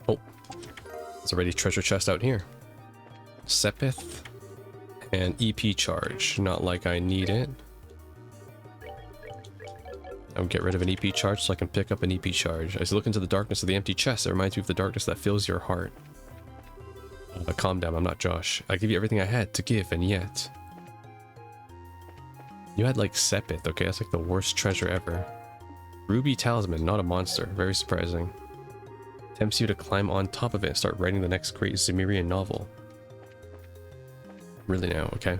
Oh, there's already treasure chest out here. Sepith and EP charge. Not like I need it. I'll get rid of an EP charge so I can pick up an EP charge. As you look into the darkness of the empty chest, it reminds you of the darkness that fills your heart. Calm down, I'm not Josh. I give you everything I had to give, and yet... You had like Sepith, okay? That's like the worst treasure ever. Ruby Talisman, not a monster. Very surprising. Tempts you to climb on top of it and start writing the next great Zemirian novel. Really now, okay.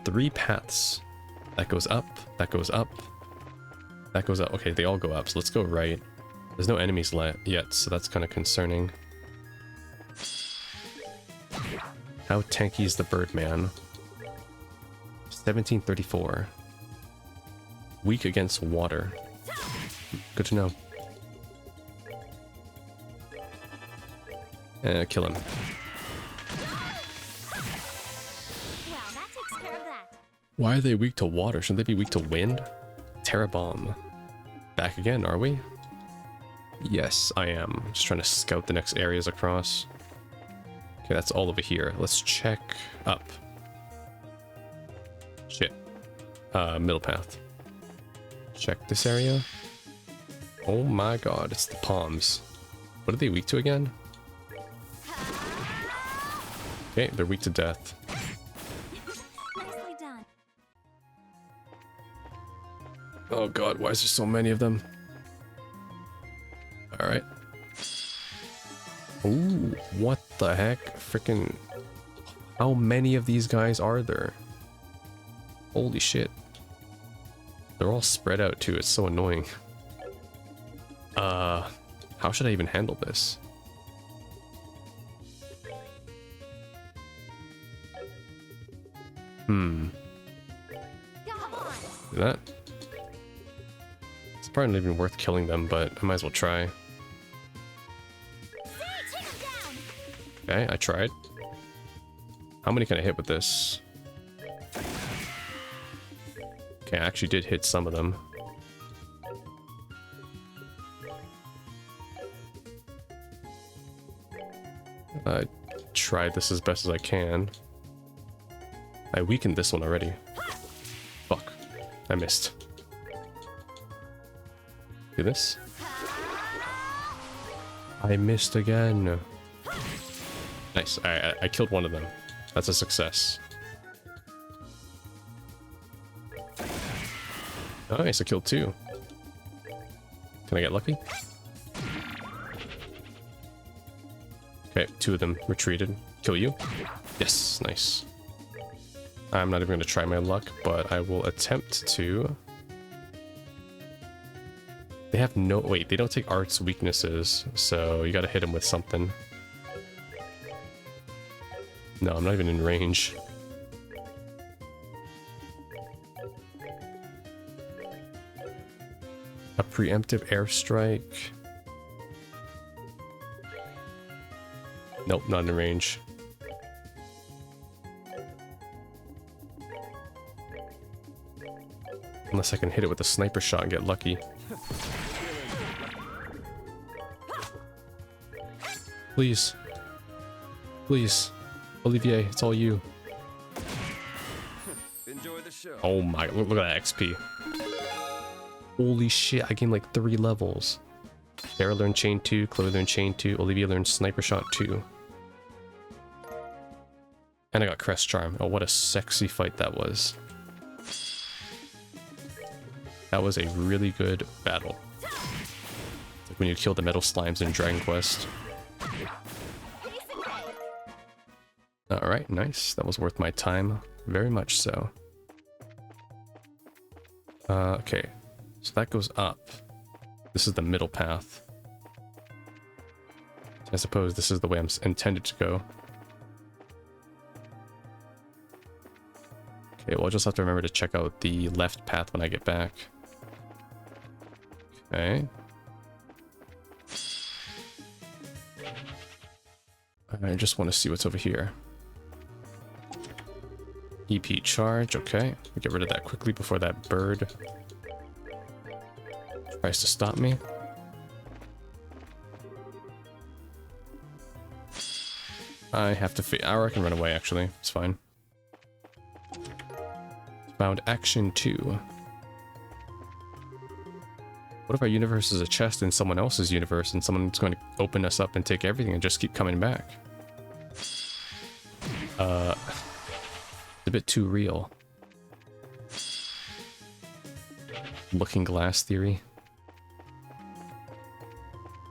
3 paths. That goes up, that goes up, that goes up. Okay, they all go up, so let's go right. There's no enemies yet, so that's kind of concerning. How tanky is the Birdman? 1734. Weak against water. Good to know. Kill him. Well, that takes care of that. Why are they weak to water? Shouldn't they be weak to wind? Terra Bomb. Back again, are we? Yes, I am. Just trying to scout the next areas across. Okay, that's all over here. Let's check up. Shit. Middle path. Check this area. Oh my god, it's the palms. What are they weak to again? Okay, they're weak to death. Nicely done. Oh god, why is there so many of them? Alright. Ooh, what the heck? Freaking... How many of these guys are there? Holy shit. They're all spread out too, it's so annoying. How should I even handle this? Come on. Do that? It's probably not even worth killing them, but I might as well try. Take him down. Okay, I tried. How many can I hit with this? Okay, I actually did hit some of them. I tried this as best as I can. I weakened this one already. Fuck. I missed. Do this? I missed again. Nice. I killed one of them. That's a success. Nice, I killed 2. Can I get lucky? Okay, 2 of them retreated. Kill you? Yes, nice. I'm not even going to try my luck, but I will attempt to. They have no... Wait, they don't take arts weaknesses, so you gotta hit them with something. No, I'm not even in range. A preemptive airstrike. Nope, not in range. Unless I can hit it with a sniper shot and get lucky. Please. Please. Olivier, it's all you. Enjoy the show. Oh my, look at that XP. Holy shit, I gained like 3 levels. Sarah learned Chain 2, Chloe learned Chain 2, Olivia learned Sniper Shot 2. And I got Crest Charm. Oh, what a sexy fight that was. That was a really good battle. Like when you kill the metal slimes in Dragon Quest. Alright, nice. That was worth my time. Very much so. Okay. So that goes up. This is the middle path. I suppose this is the way I'm intended to go. Okay, well, I'll just have to remember to check out the left path when I get back. Okay. I just want to see what's over here. EP charge, okay. Get rid of that quickly before that bird tries to stop me. I have to I can run away, actually. It's fine. Found action 2. What if our universe is a chest in someone else's universe and someone's going to open us up and take everything and just keep coming back? It's a bit too real. Looking glass theory.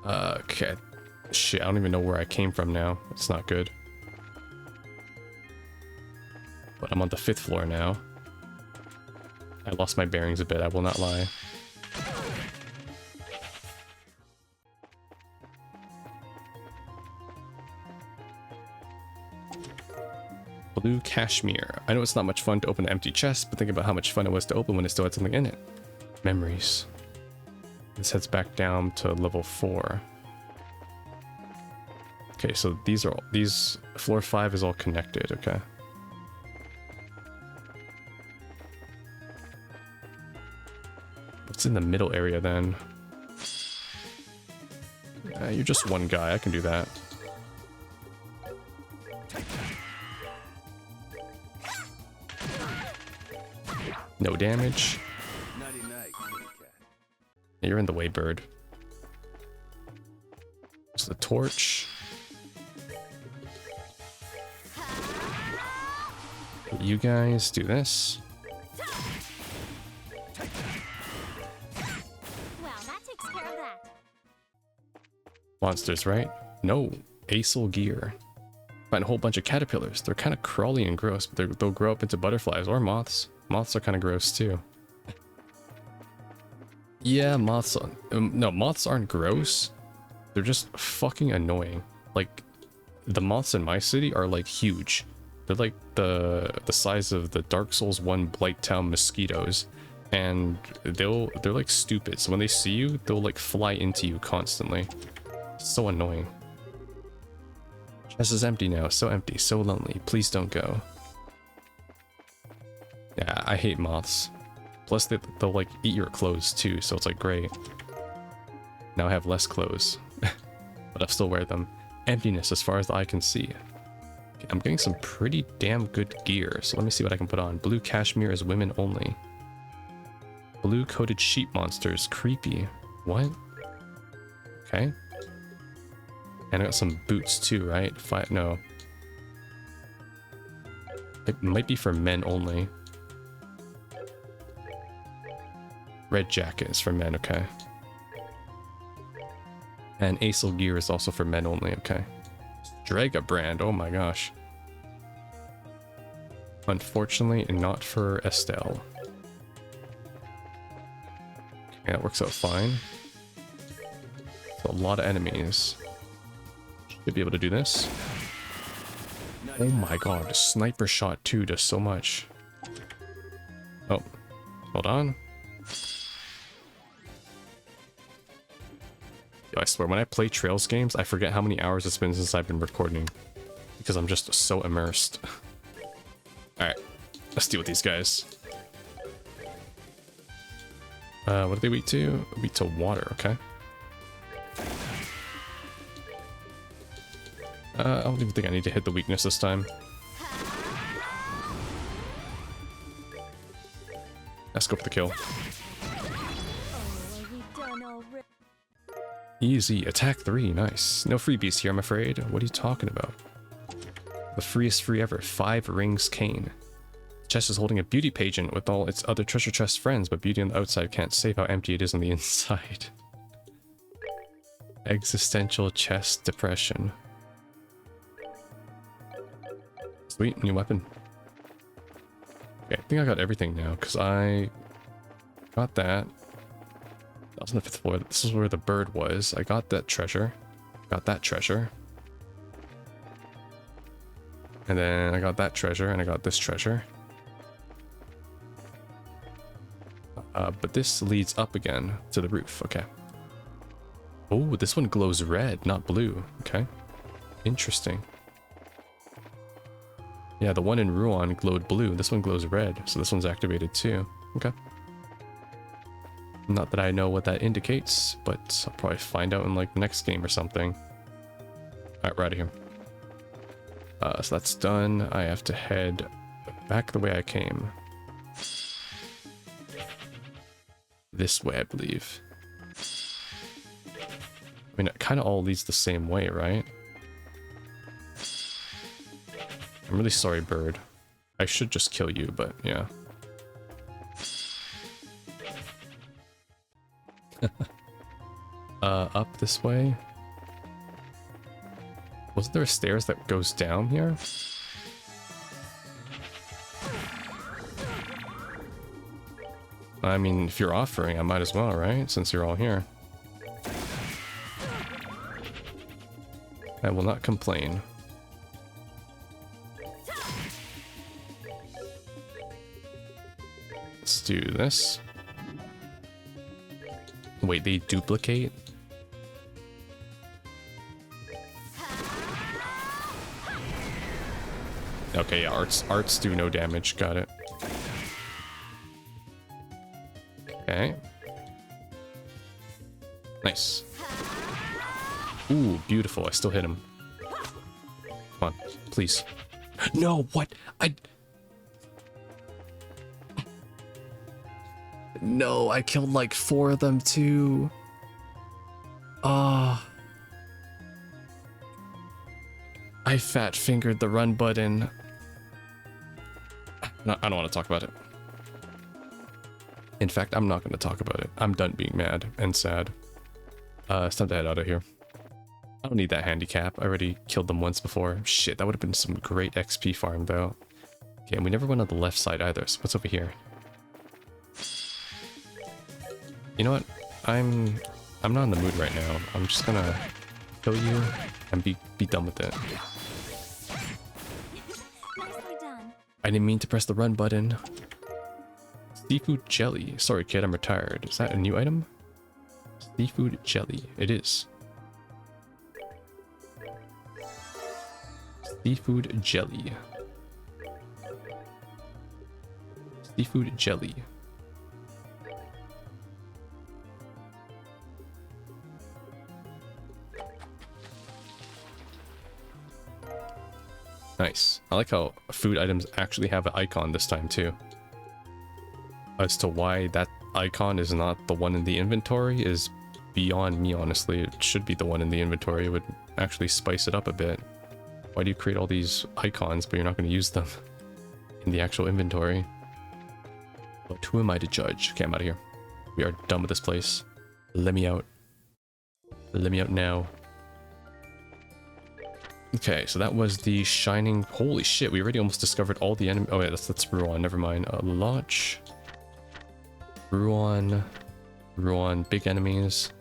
Okay. Shit, I don't even know where I came from now. It's not good. But I'm on the 5th floor now. I lost my bearings a bit, I will not lie. Blue cashmere. I know it's not much fun to open an empty chest, but think about how much fun it was to open when it still had something in it. Memories. This heads back down to level 4. Okay, so these floor 5 is all connected, okay. What's in the middle area then? You're just one guy, I can do that. No damage. You're in the way, bird. There's the torch. You guys do this. Well, that takes care of that. Monsters, right? No. Acel gear. Find a whole bunch of caterpillars. They're kind of crawly and gross, but they'll grow up into butterflies or moths. Moths are kind of gross too. Yeah, moths. No, moths aren't gross. They're just fucking annoying. Like, the moths in my city are like huge. They're like the size of the Dark Souls 1 Blight Town mosquitoes, and they're like stupid. So when they see you, they'll like fly into you constantly. So annoying. Chest is empty now. So empty. So lonely. Please don't go. Yeah, I hate moths. Plus they'll like eat your clothes too, so it's like great. Now I have less clothes, but I still wear them. Emptiness as far as the eye can see. Okay, I'm getting some pretty damn good gear, so let me see what I can put on. Blue cashmere is women only. Blue coated sheep monsters, creepy. What? Okay. And I got some boots too, right? No. It might be for men only. Red jacket is for men, okay. And Acel gear is also for men only, okay. Strega brand, oh my gosh. Unfortunately, not for Estelle. Okay, that works out fine. A lot of enemies. Should be able to do this. Oh my god, sniper shot 2 does so much. Oh, hold on. I swear, when I play Trails games, I forget how many hours it's been since I've been recording. Because I'm just so immersed. Alright, let's deal with these guys. What are they weak to? Weak to water, okay. I don't even think I need to hit the weakness this time. Let's go for the kill. Easy. Attack 3. Nice. No freebies here, I'm afraid. What are you talking about? The freest free ever. 5 rings cane. The chest is holding a beauty pageant with all its other treasure chest friends, but beauty on the outside can't save how empty it is on the inside. Existential chest depression. Sweet, new weapon. Okay, I think I got everything now, because I got that. That was on the 5th floor. This is where the bird was. I got that treasure. Got that treasure. And then I got that treasure, and I got this treasure. But this leads up again to the roof. Okay. Oh, this one glows red, not blue. Okay. Interesting. Yeah, the one in Rouen glowed blue. This one glows red, so this one's activated too. Okay. Not that I know what that indicates, but I'll probably find out in like the next game or something. Alright, we're out of here. So that's done. I have to head back the way I came. This way, I believe. I mean, it kind of all leads the same way, right? I'm really sorry, bird. I should just kill you, but yeah. Up this way. Wasn't there a stairs that goes down here? I mean, if you're offering, I might as well, right? Since you're all here. I will not complain. Let's do this. Wait, they duplicate? Okay, yeah, arts do no damage. Got it. Okay. Nice. Ooh, beautiful. I still hit him. Come on, please. No, what? No, I killed like 4 of them too. Ah. I fat fingered the run button. No, I don't want to talk about it. In fact, I'm not going to talk about it. I'm done being mad and sad. It's time to head out of here. I don't need that handicap. I already killed them once before. Shit, that would have been some great XP farm though. Okay, and we never went on the left side either, so what's over here? You know what? I'm not in the mood right now. I'm just gonna kill you and be done with it. Nicely done. I didn't mean to press the run button. Seafood jelly. Sorry, kid, I'm retired. Is that a new item? Seafood jelly. It is. Seafood jelly. Seafood jelly. Nice. I like how food items actually have an icon this time too. As to why that icon is not the one in the inventory is beyond me, honestly. It should be the one in the inventory. It would actually spice it up a bit. Why do you create all these icons but you're not going to use them in the actual inventory? But who am I to judge? Okay, I'm out of here. We are done with this place. Let me out. Let me out now. Okay, so that was the shining... Holy shit, we already almost discovered all the enemy... Oh yeah, that's Ruan, never mind. Lodge. Ruan. Big enemies.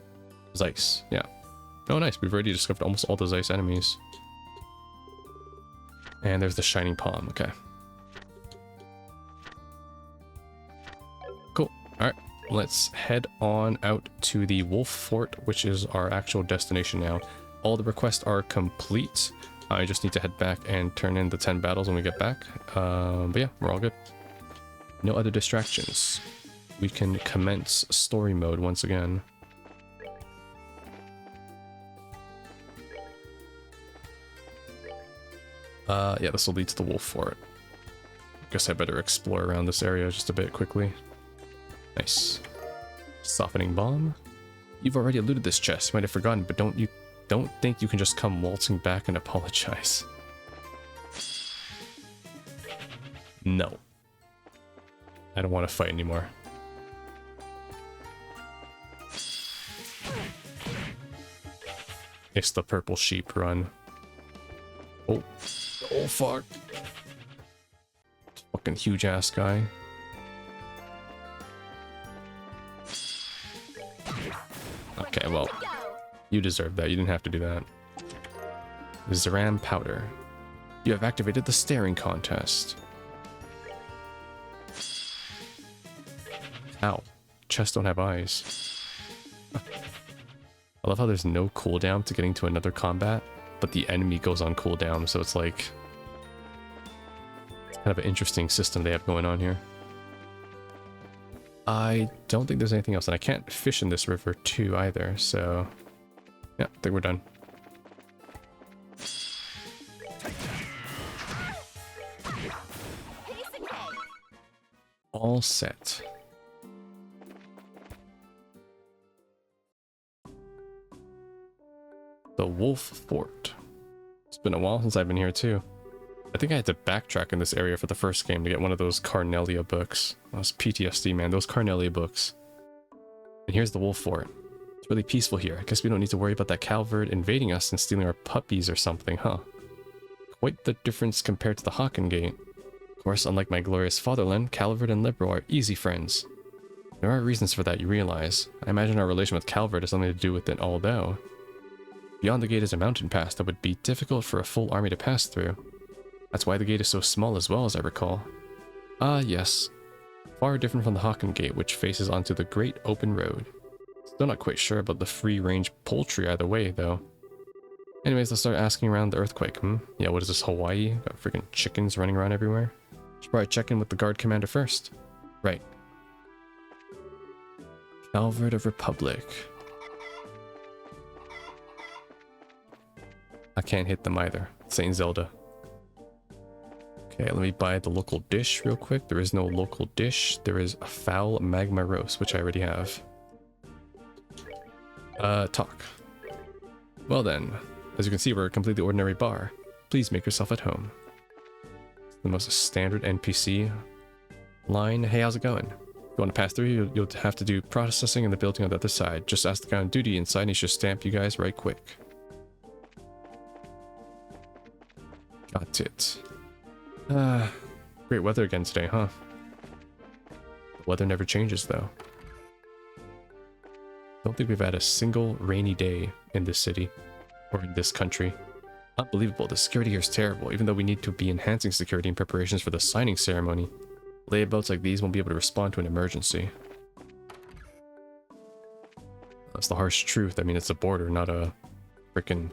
Zeiss, yeah. Oh nice, we've already discovered almost all the Zeiss enemies. And there's the shining palm, okay. Cool, alright. Let's head on out to the Wolf Fort, which is our actual destination now. All the requests are complete. I just need to head back and turn in the 10 battles when we get back. But yeah, we're all good. No other distractions. We can commence story mode once again. Yeah, this will lead to the Wolf Fort. Guess I better explore around this area just a bit quickly. Nice. Softening bomb. You've already looted this chest. You might have forgotten, but don't think you can just come waltzing back and apologize. No. I don't want to fight anymore. It's the purple sheep run. Oh. Oh, fuck. Fucking huge ass guy. Okay, well. You deserve that. You didn't have to do that. Zeram powder. You have activated the staring contest. Ow. Chests don't have eyes. I love how there's no cooldown to getting to another combat, but the enemy goes on cooldown, so it's like... It's kind of an interesting system they have going on here. I don't think there's anything else, and I can't fish in this river too either, so... Yeah, I think we're done. All set. The Wolf Fort. It's been a while since I've been here too. I think I had to backtrack in this area for the first game to get one of those Carnelia books. That was PTSD, man, those Carnelia books. And here's the Wolf Fort. It's really peaceful here. I guess we don't need to worry about that Calvert invading us and stealing our puppies or something, huh? Quite the difference compared to the Haken Gate. Of course, unlike my glorious fatherland, Calvert and Liberal are easy friends. There are reasons for that, you realize. I imagine our relation with Calvert has something to do with it, although beyond the gate is a mountain pass that would be difficult for a full army to pass through. That's why the gate is so small as well, as I recall. Ah, yes. Far different from the Haken Gate, which faces onto the great open road. Still not quite sure about the free-range poultry either way, though. Anyways, let's start asking around the earthquake, Yeah, what is this, Hawaii? Got freaking chickens running around everywhere? Should probably check in with the guard commander first. Right. Calvert of Republic. I can't hit them either. Saint Zelda. Okay, let me buy the local dish real quick. There is no local dish. There is a foul magma roast, which I already have. Talk. Well then, as you can see, we're a completely ordinary bar. Please make yourself at home. It's the most standard NPC line. Hey, how's it going? If you want to pass through, you'll have to do processing in the building on the other side. Just ask the guy on duty inside and he should stamp you guys right quick. Got it. Great weather again today, huh? The weather never changes, though. Don't think we've had a single rainy day in this city, or in this country. Unbelievable, the security here is terrible, even though we need to be enhancing security in preparations for the signing ceremony. Layabouts like these won't be able to respond to an emergency. That's the harsh truth. I mean, it's a border, not a frickin'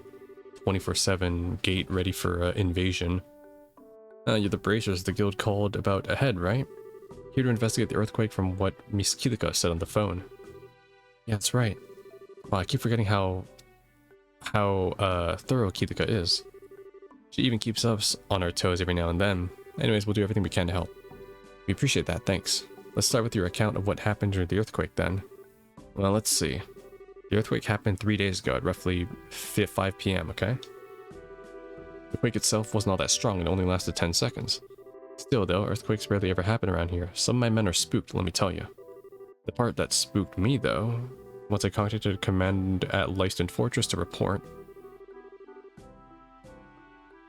24/7 gate ready for invasion. You're the bracers the guild called about ahead, right? Here to investigate the earthquake from what Miss Kilika said on the phone. Yeah, that's right. Wow, I keep forgetting how thorough Kilika is. She even keeps us on our toes every now and then. Anyways, we'll do everything we can to help. We appreciate that, thanks. Let's start with your account of what happened during the earthquake then. Well, let's see. The earthquake happened 3 days ago at roughly 5 p.m., okay? The quake itself wasn't all that strong and only lasted 10 seconds. Still though, earthquakes rarely ever happen around here. Some of my men are spooked, let me tell you. The part that spooked me though, once I contacted command at Leiston Fortress to report.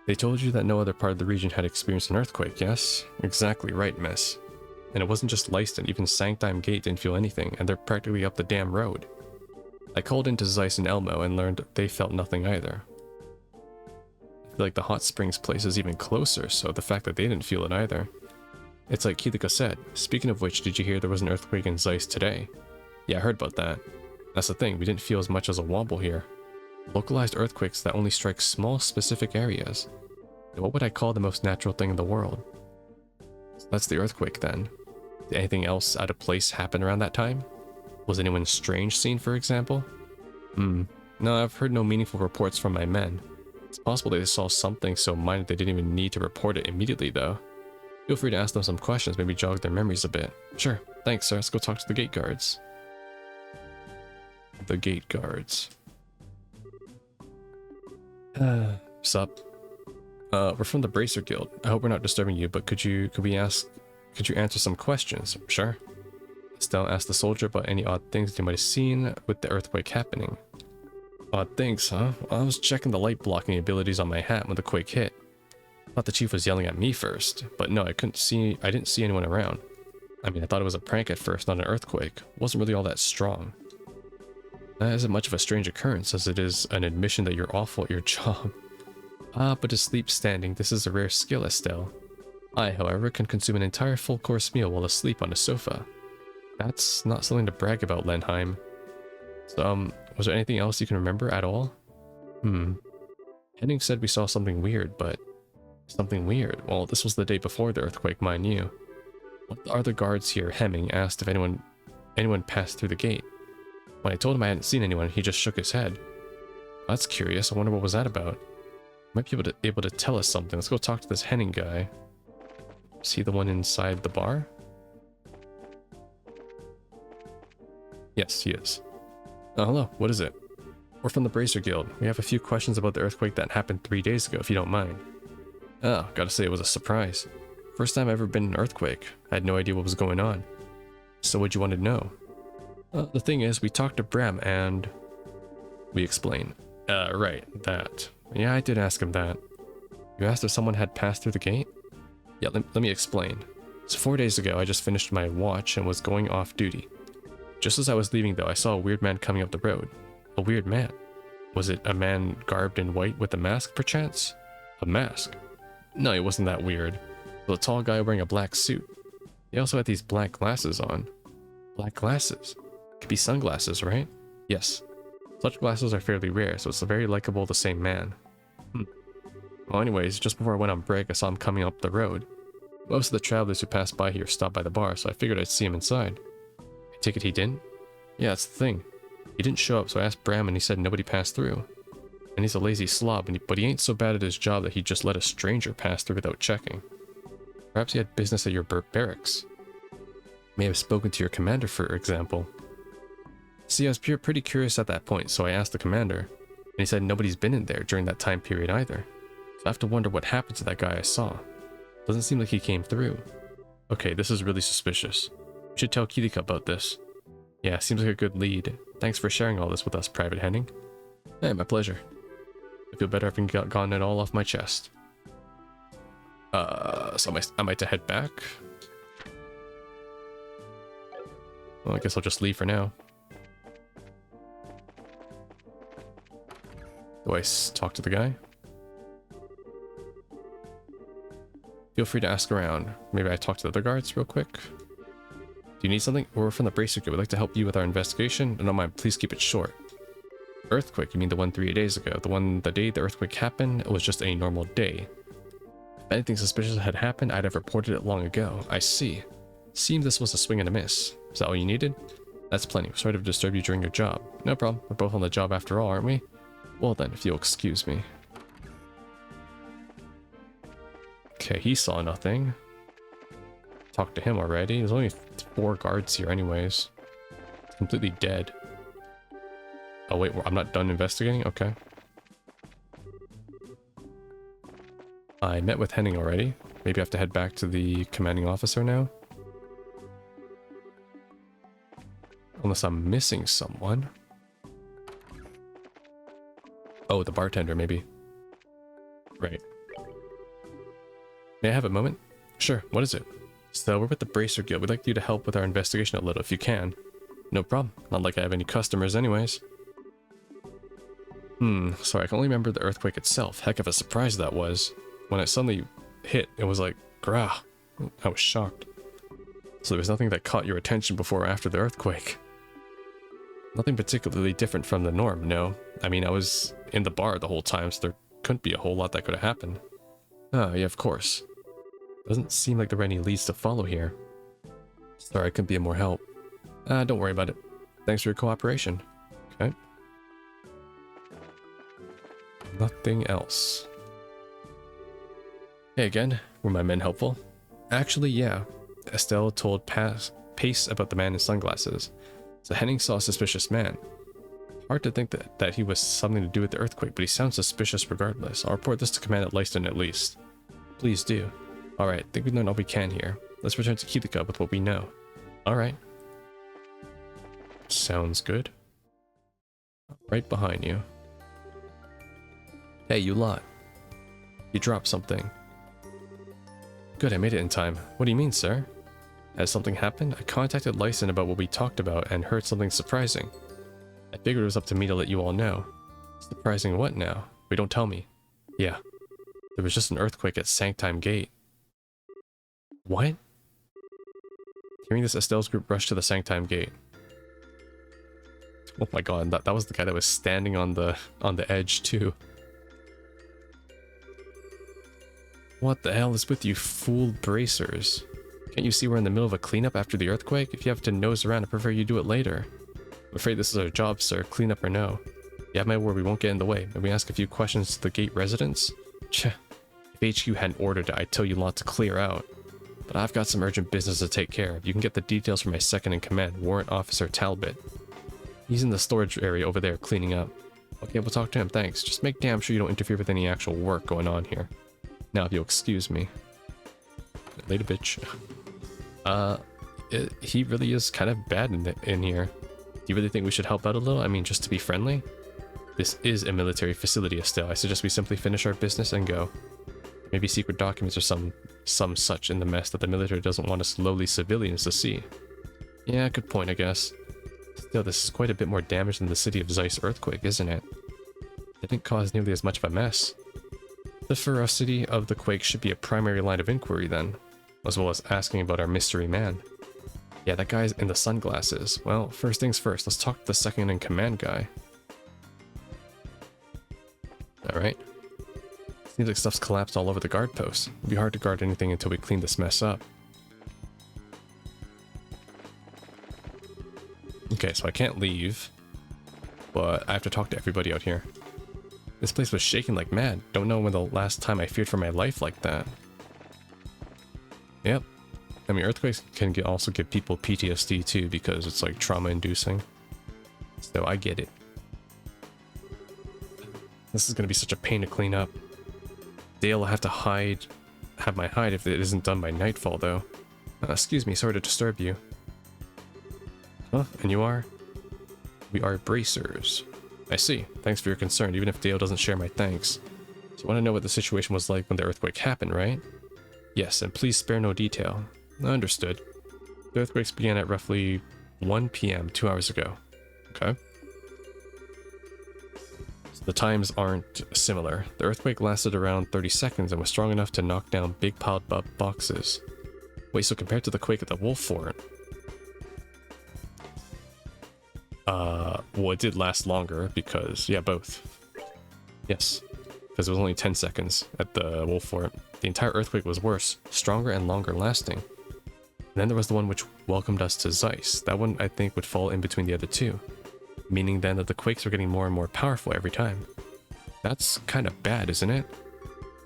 They told you that no other part of the region had experienced an earthquake, yes? Exactly right, miss. And it wasn't just Leiston, even Sanctime Gate didn't feel anything, and they're practically up the damn road. I called into Zeiss and Elmo and learned they felt nothing either. I feel like the hot springs place is even closer, so the fact that they didn't feel it either. It's like Kilika said. Speaking of which, did you hear there was an earthquake in Zeiss today? Yeah, I heard about that. That's the thing, we didn't feel as much as a wobble here. Localized earthquakes that only strike small specific areas. What would I call the most natural thing in the world? So that's the earthquake then. Did anything else out of place happen around that time? Was anyone strange seen, for example? No, I've heard no meaningful reports from my men. It's possible they saw something so minor they didn't even need to report it immediately, though. Feel free to ask them some questions, maybe jog their memories a bit. Sure, thanks, sir. Let's go talk to the gate guards. The gate guards. Sup? We're from the Bracer Guild. I hope we're not disturbing you, but could you answer some questions? Sure. Estelle asked the soldier about any odd things they might have seen with the earthquake happening. Odd things, huh? Well, I was checking the light blocking abilities on my hat when the quake hit. Thought the chief was yelling at me first, but no, I didn't see anyone around. I mean, I thought it was a prank at first, not an earthquake. It wasn't really all that strong. That isn't much of a strange occurrence, as it is an admission that you're awful at your job. But to sleep standing, this is a rare skill, Estelle. I, however, can consume an entire full-course meal while asleep on a sofa. That's not something to brag about, Lenheim. So, was there anything else you can remember at all? Henning said we saw something weird, but... Something weird? Well, this was the day before the earthquake, mind you. One of the other guards here, Hemming, asked if anyone passed through the gate. When I told him I hadn't seen anyone, he just shook his head. That's curious, I wonder what was that about. Might be able to tell us something. Let's go talk to this Henning guy. Is he the one inside the bar? Yes, he is. Hello, what is it? We're from the Bracer Guild. We have a few questions about the earthquake that happened 3 days ago, if you don't mind. Oh, gotta say it was a surprise. First time I've ever been in an earthquake. I had no idea what was going on. So what'd you want to know? The thing is, we talked to Bram and... We explain. Right, that. Yeah, I did ask him that. You asked if someone had passed through the gate? Yeah, let me explain. So 4 days ago, I just finished my watch and was going off duty. Just as I was leaving though, I saw a weird man coming up the road. A weird man? Was it a man garbed in white with a mask, perchance? A mask? No, it wasn't that weird. It was a tall guy wearing a black suit. He also had these black glasses on. Black glasses? Could be sunglasses, right? Yes. Such glasses are fairly rare, so it's very likable the same man. Well anyways, just before I went on break, I saw him coming up the road. Most of the travelers who passed by here stopped by the bar, so I figured I'd see him inside. I take it he didn't? Yeah, that's the thing. He didn't show up, so I asked Bram and he said nobody passed through. And he's a lazy slob, but he ain't so bad at his job that he just let a stranger pass through without checking. Perhaps he had business at your barracks. May have spoken to your commander, for example. See, I was pretty curious at that point, so I asked the commander, and he said nobody's been in there during that time period either. So I have to wonder what happened to that guy I saw. Doesn't seem like he came through. Okay, this is really suspicious. We should tell Kirika about this. Yeah, seems like a good lead. Thanks for sharing all this with us, Private Henning. Hey, my pleasure. I feel better having gotten it all off my chest. So I might head back. Well, I guess I'll just leave for now. Do I talk to the guy? Feel free to ask around. Maybe I talk to the other guards real quick. Do you need something? We're from the Bracer Guild. We'd like to help you with our investigation. No mind, please keep it short. Earthquake? You mean the one 3 days ago? The day the earthquake happened, it was just a normal day. If anything suspicious had happened, I'd have reported it long ago. I see. Seemed this was a swing and a miss. Is that all you needed? That's plenty. Sorry to disturb you during your job. No problem. We're both on the job after all, aren't we? Well then, if you'll excuse me. Okay, he saw nothing. Talked to him already. There's only 4 guards here anyways. It's completely dead. Oh wait, I'm not done investigating? Okay. I met with Henning already. Maybe I have to head back to the commanding officer now. Unless I'm missing someone. Oh, the bartender, maybe. Right. May I have a moment? Sure, what is it? So, we're with the Bracer Guild. We'd like you to help with our investigation a little, if you can. No problem. Not like I have any customers anyways. Sorry, I can only remember the earthquake itself. Heck of a surprise that was. When it suddenly hit, it was like, grah. I was shocked. So there was nothing that caught your attention before or after the earthquake? Nothing particularly different from the norm, no. I mean, I was in the bar the whole time, so there couldn't be a whole lot that could have happened. Ah, yeah, of course. Doesn't seem like there are any leads to follow here. Sorry, I couldn't be of more help. Don't worry about it. Thanks for your cooperation. Okay. Nothing else. Hey again, were my men helpful? Actually, yeah. Estelle told Pace about the man in sunglasses. So Henning saw a suspicious man. Hard to think that he was something to do with the earthquake, but he sounds suspicious regardless. I'll report this to Command at Leiston at least. Please do. Alright, think we've learned all we can here. Let's return to Kirika with what we know. Alright. Sounds good. Right behind you. Hey, you lot. You dropped something. Good, I made it in time. What do you mean, sir? Has something happened? I contacted Lyson about what we talked about and heard something surprising. I figured it was up to me to let you all know. Surprising what now? Wait, don't tell me. Yeah. There was just an earthquake at Sanctime Gate. What? Hearing this, Estelle's group rushed to the Sanctime Gate. Oh my god, that was the guy that was standing on the edge too. What the hell is with you fool bracers? Can't you see we're in the middle of a cleanup after the earthquake? If you have to nose around, I prefer you do it later. I'm afraid this is our job, sir, cleanup or no. You have my word, we won't get in the way. May we ask a few questions to the gate residents? Tch, if HQ hadn't ordered it, I'd tell you lot to clear out. But I've got some urgent business to take care of. You can get the details from my second in command, Warrant Officer Talbot. He's in the storage area over there cleaning up. Okay, we'll talk to him, thanks. Just make damn sure you don't interfere with any actual work going on here. Now, if you'll excuse me. Later, bitch. He really is kind of bad in here. Do you really think we should help out a little? I mean, just to be friendly? This is a military facility, Estelle. I suggest we simply finish our business and go. Maybe secret documents or some such in the mess that the military doesn't want us lowly civilians to see. Yeah, good point, I guess. Still, this is quite a bit more damage than the city of Zeiss earthquake, isn't it? It didn't cause nearly as much of a mess. The ferocity of the quake should be a primary line of inquiry then, as well as asking about our mystery man. Yeah, that guy's in the sunglasses. Well, first things first, let's talk to the second in command guy. Alright. Seems like stuff's collapsed all over the guard post. It'd be hard to guard anything until we clean this mess up. Okay, so I can't leave, but I have to talk to everybody out here. This place was shaking like mad. Don't know when the last time I feared for my life like that. Yep. I mean, earthquakes can also give people PTSD too, because it's like trauma-inducing. So I get it. This is going to be such a pain to clean up. Dale will have to have my hide if it isn't done by nightfall, though. Excuse me, sorry to disturb you. Huh? And you are? We are bracers. I see. Thanks for your concern, even if Dale doesn't share my thanks. So you want to know what the situation was like when the earthquake happened, right? Yes, and please spare no detail. Understood. The earthquakes began at roughly 1 p.m. 2 hours ago. Okay. So the times aren't similar. The earthquake lasted around 30 seconds and was strong enough to knock down big piled up boxes. Wait, so compared to the quake at the Wolf Fort, well, it did last longer because, yeah, both. Yes, because it was only 10 seconds at the Wolf Fort. The entire earthquake was worse, stronger and longer lasting. And then there was the one which welcomed us to Zeiss. That one, I think, would fall in between the other two, meaning then that the quakes were getting more and more powerful every time. That's kind of bad, isn't it?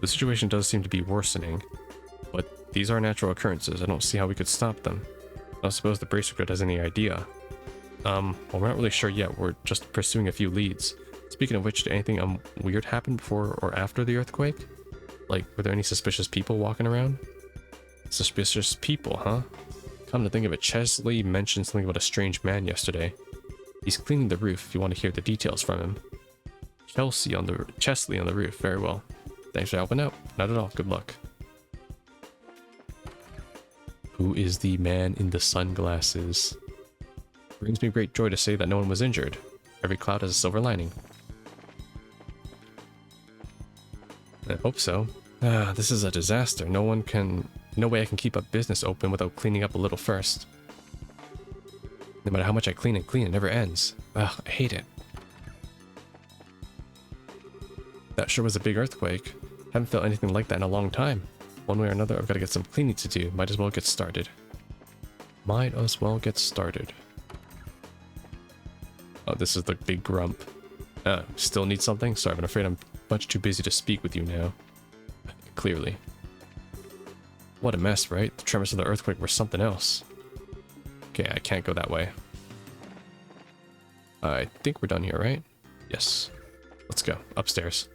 The situation does seem to be worsening, but these are natural occurrences. I don't see how we could stop them. I don't suppose the Bracer Grid has any idea. Well, we're not really sure yet. We're just pursuing a few leads. Speaking of which, did anything weird happen before or after the earthquake? Like, were there any suspicious people walking around? Suspicious people, huh? Come to think of it, Chesley mentioned something about a strange man yesterday. He's cleaning the roof if you want to hear the details from him. Chesley on the roof, very well. Thanks for helping out. Not at all, good luck. Who is the man in the sunglasses? Brings me great joy to say that no one was injured. Every cloud has a silver lining. I hope so. This is a disaster. No way I can keep up business open without cleaning up a little first. No matter how much I clean, it never ends. Ugh, I hate it. That sure was a big earthquake. Haven't felt anything like that in a long time. One way or another, I've got to get some cleaning to do. Might as well get started. Oh, this is the big grump. Still need something? Sorry, but I'm afraid I'm much too busy to speak with you now. Clearly. What a mess, right? The tremors of the earthquake were something else. Okay, I can't go that way. I think we're done here, right? Yes. Let's go. Upstairs.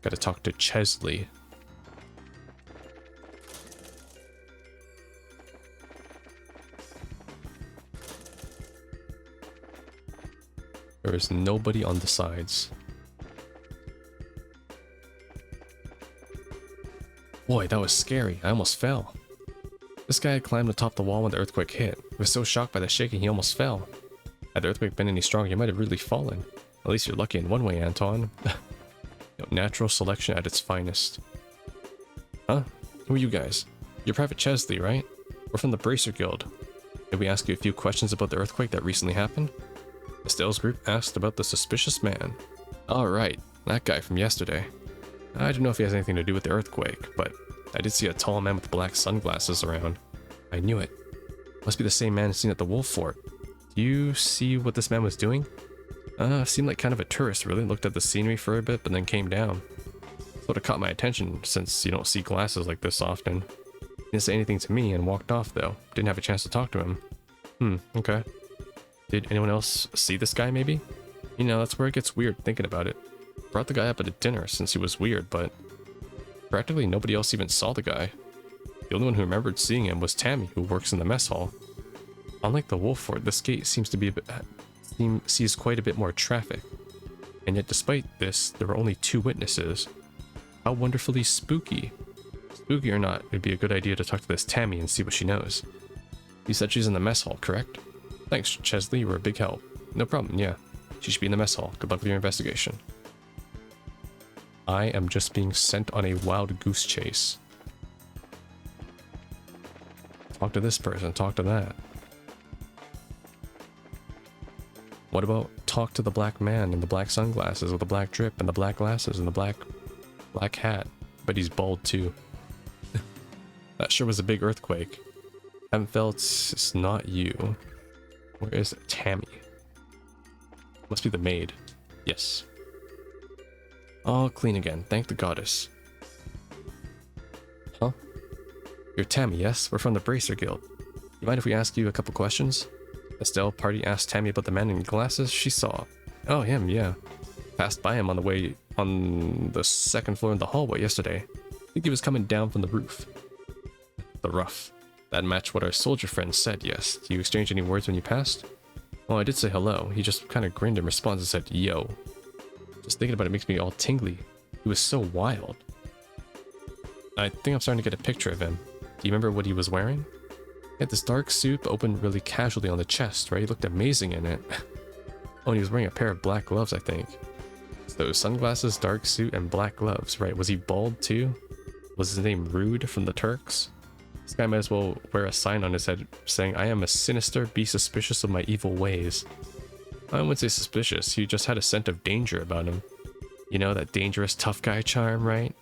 Gotta talk to Chesley. There is nobody on the sides. Boy, that was scary. I almost fell. This guy had climbed atop the wall when the earthquake hit. He was so shocked by the shaking he almost fell. Had the earthquake been any stronger, he might have really fallen. At least you're lucky in one way, Anton. Natural selection at its finest. Huh? Who are you guys? You're Private Chesley, right? We're from the Bracer Guild. Did we ask you a few questions about the earthquake that recently happened? Estelle's group asked about the suspicious man. Alright, that guy from yesterday. I don't know if he has anything to do with the earthquake, but I did see a tall man with black sunglasses around. I knew it. Must be the same man seen at the Wolf Fort. Do you see what this man was doing? Seemed like kind of a tourist, really. Looked at the scenery for a bit, but then came down. Sort of caught my attention, since you don't see glasses like this often. Didn't say anything to me and walked off, though. Didn't have a chance to talk to him. Okay. Did anyone else see this guy maybe? You know, that's where it gets weird thinking about it. Brought the guy up at a dinner since he was weird, but practically nobody else even saw the guy. The only one who remembered seeing him was Tammy, who works in the mess hall. Unlike the Wolf Fort, this gate seems to be sees quite a bit more traffic. And yet despite this, there were only 2 witnesses. How wonderfully spooky. Spooky or not, it'd be a good idea to talk to this Tammy and see what she knows. You said she's in the mess hall, correct? Thanks, Chesley, you were a big help. No problem, yeah. She should be in the mess hall. Good luck with your investigation. I am just being sent on a wild goose chase. Talk to this person, talk to that. What about talk to the black man in the black sunglasses with the black drip and the black glasses and the black hat? But he's bald too. That sure was a big earthquake. Haven't felt it's not you. Where is Tammy? Must be the maid. Yes. All clean again, thank the goddess. Huh? You're Tammy, yes? We're from the Bracer Guild. You mind if we ask you a couple questions? Estelle party asked Tammy about the man in glasses she saw. Oh, him, yeah. Passed by him on the way on the 2nd floor in the hallway yesterday. I think he was coming down from the roof. The rough. That matched what our soldier friend said, yes. Do you exchange any words when you passed? Oh, I did say hello. He just kind of grinned in response and said, yo. Just thinking about it makes me all tingly. He was so wild. I think I'm starting to get a picture of him. Do you remember what he was wearing? He had this dark suit opened really casually on the chest, right? He looked amazing in it. Oh, and he was wearing a pair of black gloves, I think. So those sunglasses, dark suit, and black gloves, right? Was he bald too? Was his name Rude from the Turks? This guy might as well wear a sign on his head saying, I am a sinister, be suspicious of my evil ways. I wouldn't say suspicious, he just had a scent of danger about him. You know, that dangerous tough guy charm, right?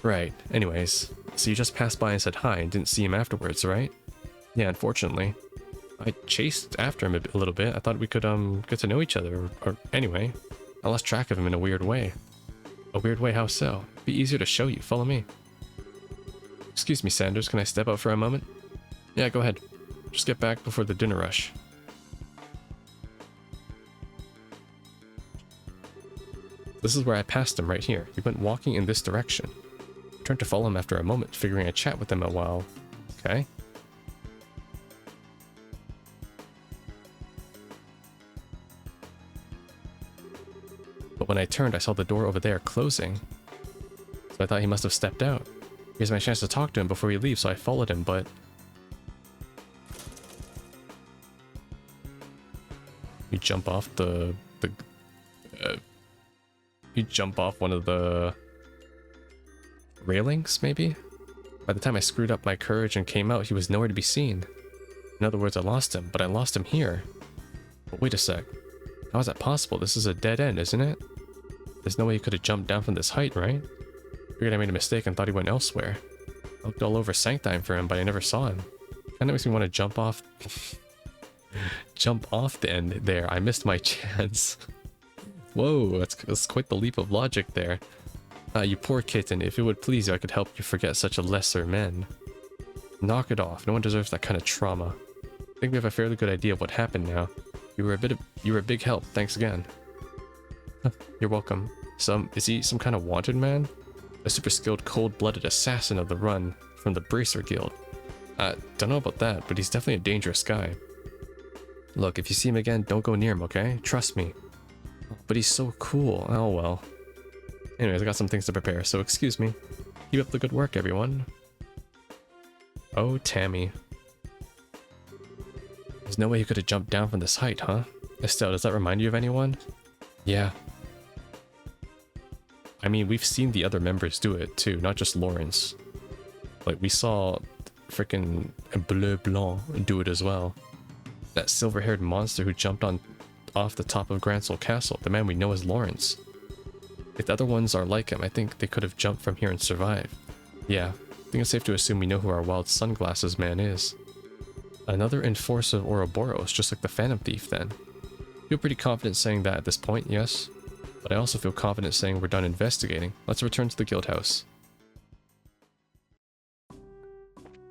Right, anyways. So you just passed by and said hi and didn't see him afterwards, right? Yeah, unfortunately. I chased after him a little bit. I thought we could, get to know each other, or anyway. I lost track of him in a weird way. A weird way, how so? Be easier to show you, follow me. Excuse me, Sanders, can I step out for a moment? Yeah, go ahead. Just get back before the dinner rush. This is where I passed him right here. He went walking in this direction. I turned to follow him after a moment, figuring I'd chat with him a while. Okay. But when I turned, I saw the door over there closing. So I thought he must have stepped out. Here's my chance to talk to him before he leaves, so I followed him, but... You jump off you jump off one of the railings, maybe? By the time I screwed up my courage and came out, he was nowhere to be seen. In other words, I lost him, but I lost him here. But wait a sec. How is that possible? This is a dead end, isn't it? There's no way he could have jumped down from this height, right? Figured I made a mistake and thought he went elsewhere. I looked all over Sanctime for him, but I never saw him. Kinda makes me want to jump off... jump off the end there. I missed my chance. Whoa, that's quite the leap of logic there. You poor kitten, if it would please you, I could help you forget such a lesser man. Knock it off, no one deserves that kind of trauma. I think we have a fairly good idea of what happened now. You were a big help, thanks again. You're welcome. Is he some kind of wanted man? A super skilled cold-blooded assassin of the run from the Bracer Guild. Don't know about that, but he's definitely a dangerous guy. Look, if you see him again, don't go near him, okay? Trust me. But he's so cool. Oh well. Anyways, I got some things to prepare, so excuse me. Keep up the good work, everyone. Oh, Tammy. There's no way you could have jumped down from this height, huh? Estelle, does that remind you of anyone? Yeah. I mean, we've seen the other members do it too, not just Lawrence. Like, we saw freaking Bleublanc do it as well. That silver-haired monster who jumped off the top of Gransel Castle, the man we know as Lawrence. If the other ones are like him, I think they could have jumped from here and survived. Yeah, I think it's safe to assume we know who our wild sunglasses man is. Another enforcer of Ouroboros, just like the Phantom Thief then. Feel pretty confident saying that at this point, yes? But I also feel confident saying we're done investigating. Let's return to the guild house.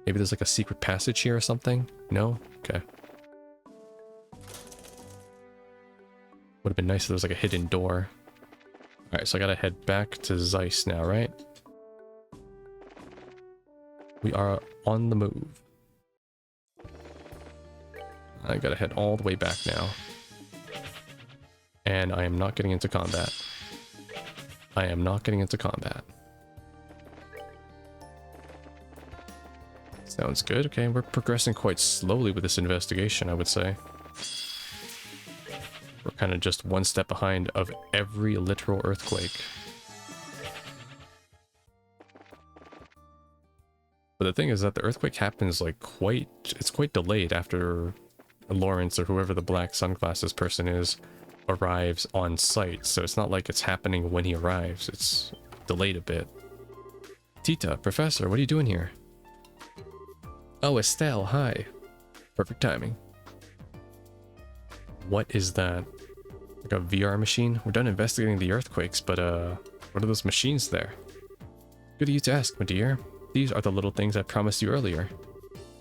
Maybe there's like a secret passage here or something? No? Okay. Would have been nice if there was like a hidden door. Alright, so I gotta head back to Zeiss now, right? We are on the move. I gotta head all the way back now. And I am not getting into combat. I am not getting into combat. Sounds good. Okay, we're progressing quite slowly with this investigation, I would say. We're kind of just one step behind of every literal earthquake. But the thing is that the earthquake happens like it's quite delayed after Lawrence or whoever the black sunglasses person is arrives on site. So it's not like it's happening when he arrives. It's delayed a bit. Tita, Professor, what are you doing here? Oh, Estelle, hi. Perfect timing. What is that? Like a VR machine? We're done investigating the earthquakes, but what are those machines there? Good of you to ask, my dear. These are the little things I promised you earlier.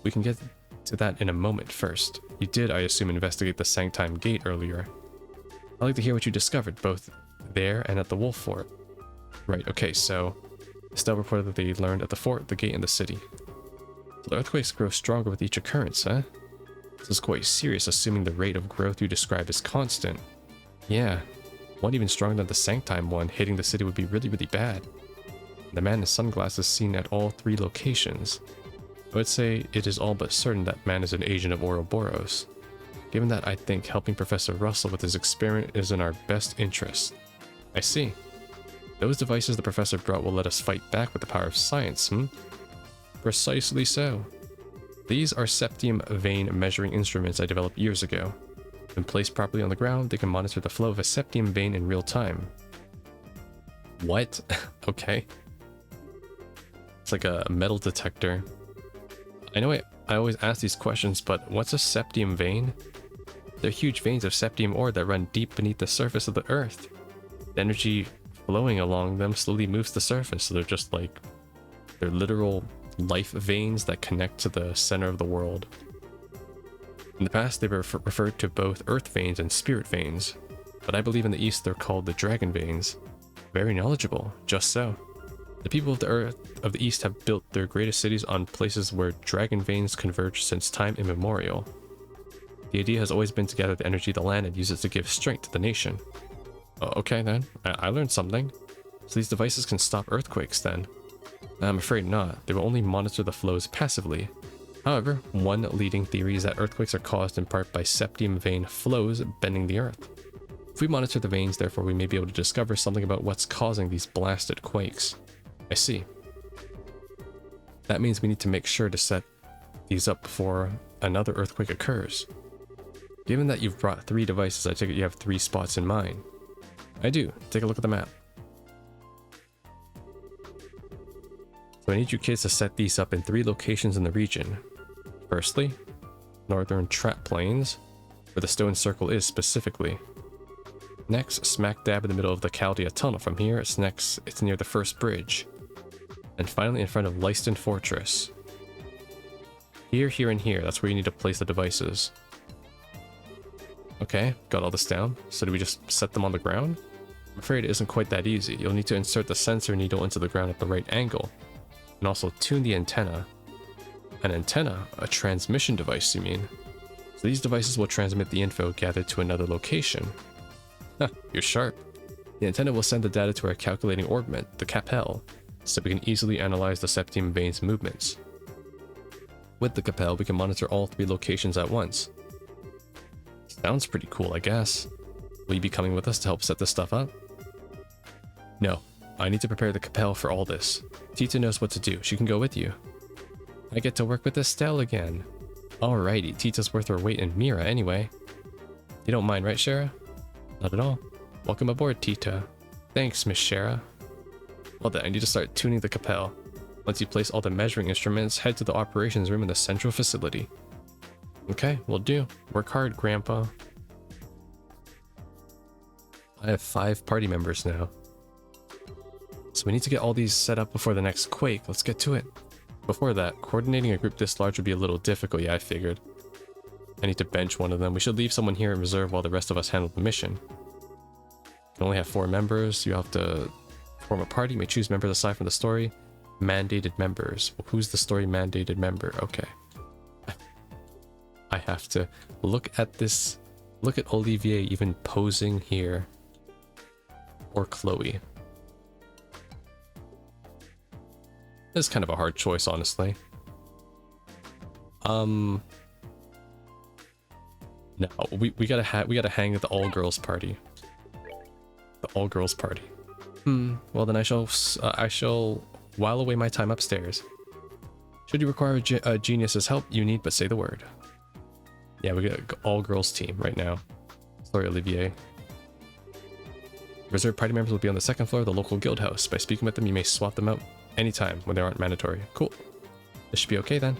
We can get to that in a moment first. You did, I assume, investigate the Sanctime Gate earlier. I'd like to hear what you discovered, both there and at the Wolf Fort. Right, okay, so Estelle reported that they learned at the fort, the gate, and the city. So the earthquakes grow stronger with each occurrence, huh? This is quite serious, assuming the rate of growth you described is constant. Yeah, one even stronger than the Sanctime one hitting the city would be really, really bad. The man in sunglasses seen at all 3 locations. I would say it is all but certain that man is an agent of Ouroboros. Given that, I think helping Professor Russell with his experiment is in our best interest. I see. Those devices the professor brought will let us fight back with the power of science, Precisely so. These are septium vein measuring instruments I developed years ago. When placed properly on the ground, they can monitor the flow of a septium vein in real time. What? Okay. It's like a metal detector. I know I always ask these questions, but what's a septium vein? They're huge veins of septium ore that run deep beneath the surface of the earth. The energy flowing along them slowly moves the surface, so they're just like... they're literal life veins that connect to the center of the world. In the past, they were referred to both earth veins and spirit veins, but I believe in the East they're called the dragon veins. Very knowledgeable, just so. The people of the East have built their greatest cities on places where dragon veins converge since time immemorial. The idea has always been to gather the energy of the land and use it to give strength to the nation. Oh, okay then, I learned something. So these devices can stop earthquakes then? I'm afraid not. They will only monitor the flows passively. However, one leading theory is that earthquakes are caused in part by septium vein flows bending the earth. If we monitor the veins, therefore, we may be able to discover something about what's causing these blasted quakes. I see. That means we need to make sure to set these up before another earthquake occurs. Given that you've brought 3 devices, I take it you have 3 spots in mind. I do. Take a look at the map. So I need you kids to set these up in 3 locations in the region. Firstly, northern trap plains, where the stone circle is specifically. Next, smack dab in the middle of the Chaldea tunnel. From here, it's near the first bridge. And finally in front of Leiston Fortress. Here, here, and here, that's where you need to place the devices. Okay, got all this down. So do we just set them on the ground? I'm afraid it isn't quite that easy. You'll need to insert the sensor needle into the ground at the right angle. And also tune the antenna. An antenna? A transmission device, you mean? So these devices will transmit the info gathered to another location. Huh, you're sharp. The antenna will send the data to our calculating orbment, the Capel, so we can easily analyze the septium veins movements. With the Capel, we can monitor all 3 locations at once. Sounds pretty cool, I guess. Will you be coming with us to help set this stuff up? No, I need to prepare the Capel for all this. Tita knows what to do, she can go with you. I get to work with Estelle again. Alrighty, Tita's worth her weight in Mira anyway. You don't mind, right, Shara? Not at all. Welcome aboard, Tita. Thanks, Miss Shara. Well then, I need to start tuning the Capel. Once you place all the measuring instruments, head to the operations room in the central facility. Okay, will do. Work hard, Grandpa. I have 5 party members now. So we need to get all these set up before the next quake. Let's get to it. before that, coordinating a group this large would be a little difficult. Yeah, I figured. I need to bench one of them. We should leave someone here in reserve while the rest of us handle the mission. You can only have 4 members. You have to form a party. You may choose members aside from the story. Mandated members. Well, who's the story mandated member? Okay. I have to look at this. Look at Olivier even posing here. Or Chloe. This is kind of a hard choice, honestly. No, we gotta hang at the all girls party. The all girls party. Well then I shall while away my time upstairs. Should you require a genius's help, you need but say the word. Yeah, we got an all girls team right now. Sorry, Olivier. Reserved party members will be on the 2nd floor of the local guild house. By speaking with them, you may swap them out anytime when they aren't mandatory. Cool. This should be okay then.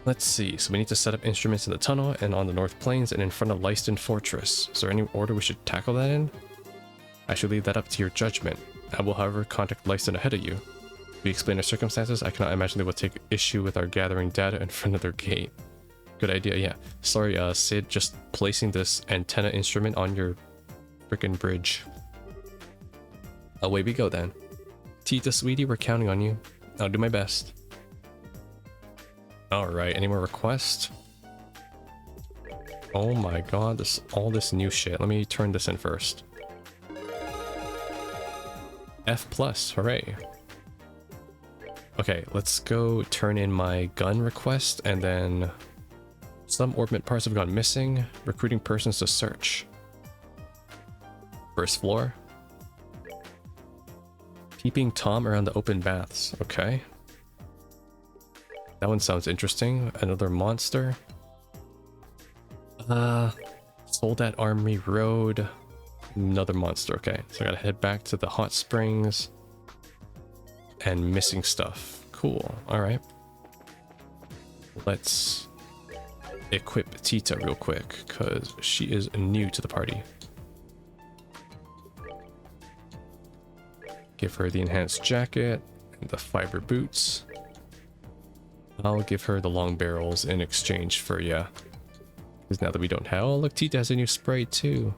Let's see. So we need to set up instruments in the tunnel and on the North Plains and in front of Leiston Fortress. Is there any order we should tackle that in? I should leave that up to your judgment. I will, however, contact Leiston ahead of you. If we explain our circumstances, I cannot imagine they will take issue with our gathering data in front of their gate. Good idea, yeah. Sorry, Sid, just placing this antenna instrument on your frickin' bridge. Away we go then. Tita, sweetie, we're counting on you. I'll do my best. Alright, any more requests? Oh my god, all this new shit. Let me turn this in first. F+, hooray. Okay, let's go turn in my gun request, and then some orbment parts have gone missing. Recruiting persons to search. First floor. Keeping Tom around the open baths. Okay. That one sounds interesting. Another monster. Soldat Armory Road. Another monster. Okay, so I gotta head back to the hot springs. And missing stuff. Cool. Alright. Let's equip Tita real quick, because she is new to the party. Give her the enhanced jacket and the fiber boots. I'll give her the long barrels in exchange for, yeah. Because now that we don't have... Oh, look, Tita has a new spray too.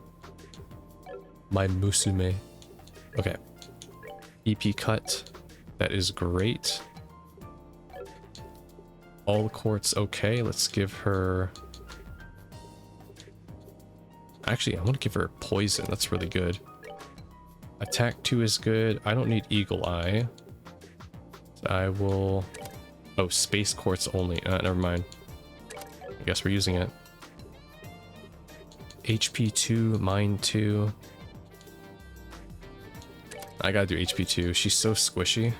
My Musume. Okay. EP cut. That is great. All quartz okay. Let's give her... Actually, I want to give her poison. That's really good. Attack 2 is good. I don't need Eagle Eye. So I will... Oh, space quartz only. Never mind. I guess we're using it. HP 2, mine 2. I gotta do HP 2. She's so squishy.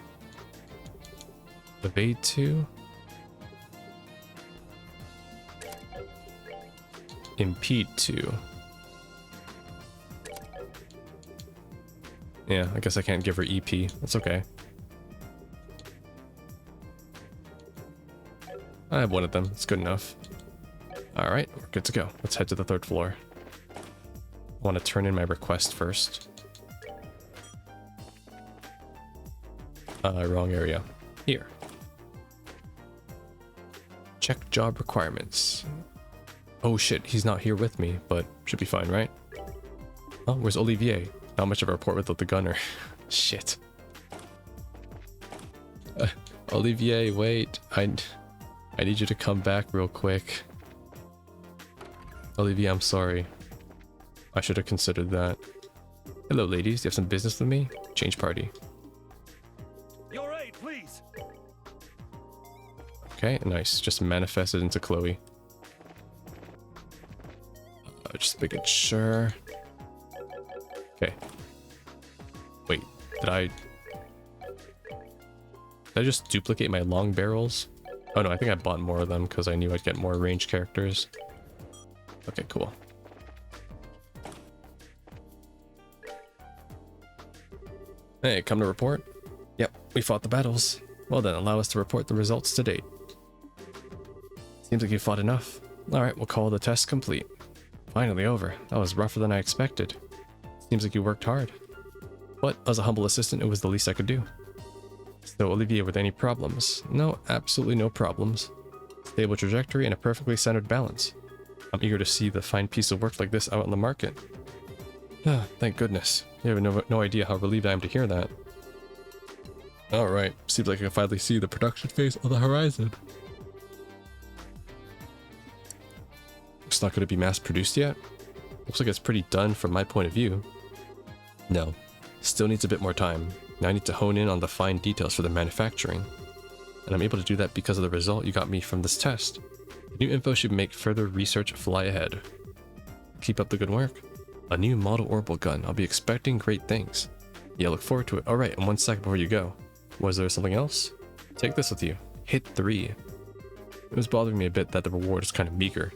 Evade 2. Impede 2. Yeah, I guess I can't give her EP. That's okay. I have one of them. It's good enough. Alright, we're good to go. Let's head to the 3rd floor. I want to turn in my request first. Wrong area. Here. Check job requirements. Oh shit, he's not here with me, but should be fine, right? Oh, where's Olivier? Not much of a report without the gunner. Shit. Olivier, wait. I need you to come back real quick. Olivier, I'm sorry. I should have considered that. Hello, ladies. Do you have some business with me? Change party. Your aid, please. Okay, nice. Just manifested into Chloe. Just making sure. Okay. Wait, did I just duplicate my long barrels? Oh no, I think I bought more of them because I knew I'd get more ranged characters. Okay, cool. Hey, come to report? Yep, we fought the battles. Well then, allow us to report the results to date. Seems like you fought enough. Alright, we'll call the test complete. Finally over. That was rougher than I expected. Seems like you worked hard. But, as a humble assistant, it was the least I could do. So Olivier, with any problems? No, absolutely no problems. Stable trajectory and a perfectly centered balance. I'm eager to see the fine piece of work like this out on the market. Ah, thank goodness. You have no idea how relieved I am to hear that. Alright, seems like I can finally see the production phase on the horizon. It's not going to be mass produced yet? Looks like it's pretty done from my point of view. No, still needs a bit more time. Now I need to hone in on the fine details for the manufacturing. And I'm able to do that because of the result you got me from this test. The new info should make further research fly ahead. Keep up the good work. A new model orbital gun. I'll be expecting great things. Yeah, look forward to it. Alright, and 1 second before you go. Was there something else? Take this with you. Hit 3. It was bothering me a bit that the reward is kind of meager.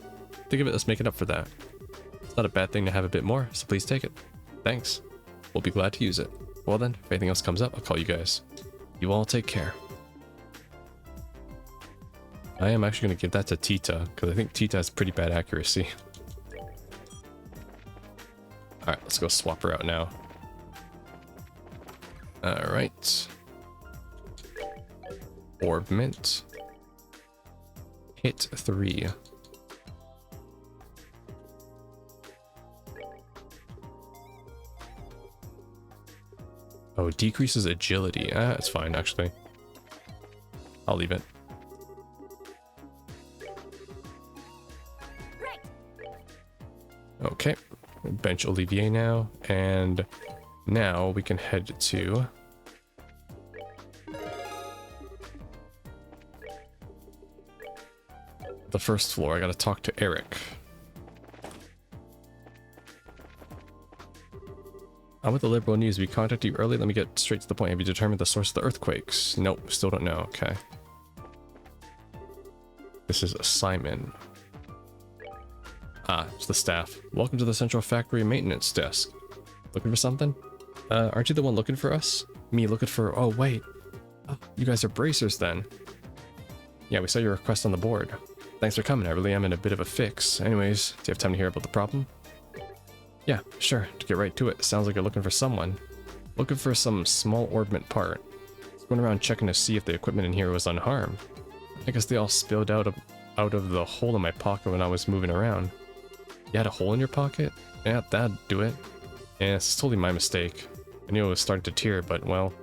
Think of it as making up for that. It's not a bad thing to have a bit more, so please take it. Thanks. We'll be glad to use it. Well then, if anything else comes up, I'll call you guys. You all take care. I am actually going to give that to Tita, because I think Tita has pretty bad accuracy. Alright, let's go swap her out now. Alright. Orb mint. Hit 3. Oh, decreases agility. That's fine, actually. I'll leave it. Okay. Bench Olivier now. And now we can head to... the first floor. I gotta talk to Eric. I'm with the Liberal News. We contacted you early. Let me get straight to the point. Have you determined the source of the earthquakes? Nope, still don't know. Okay. This is Simon. Ah, it's the staff. Welcome to the Central Factory Maintenance Desk. Looking for something? Aren't you the one looking for us? Me looking for... Oh, wait. Oh, you guys are bracers then. Yeah, we saw your request on the board. Thanks for coming. I really am in a bit of a fix. Anyways, do you have time to hear about the problem? Yeah, sure. To get right to it, sounds like you're looking for someone. Looking for some small orbment part. Just going around checking to see if the equipment in here was unharmed. I guess they all spilled out of the hole in my pocket when I was moving around. You had a hole in your pocket? Yeah, that'd do it. Yeah, it's totally my mistake. I knew it was starting to tear, but well,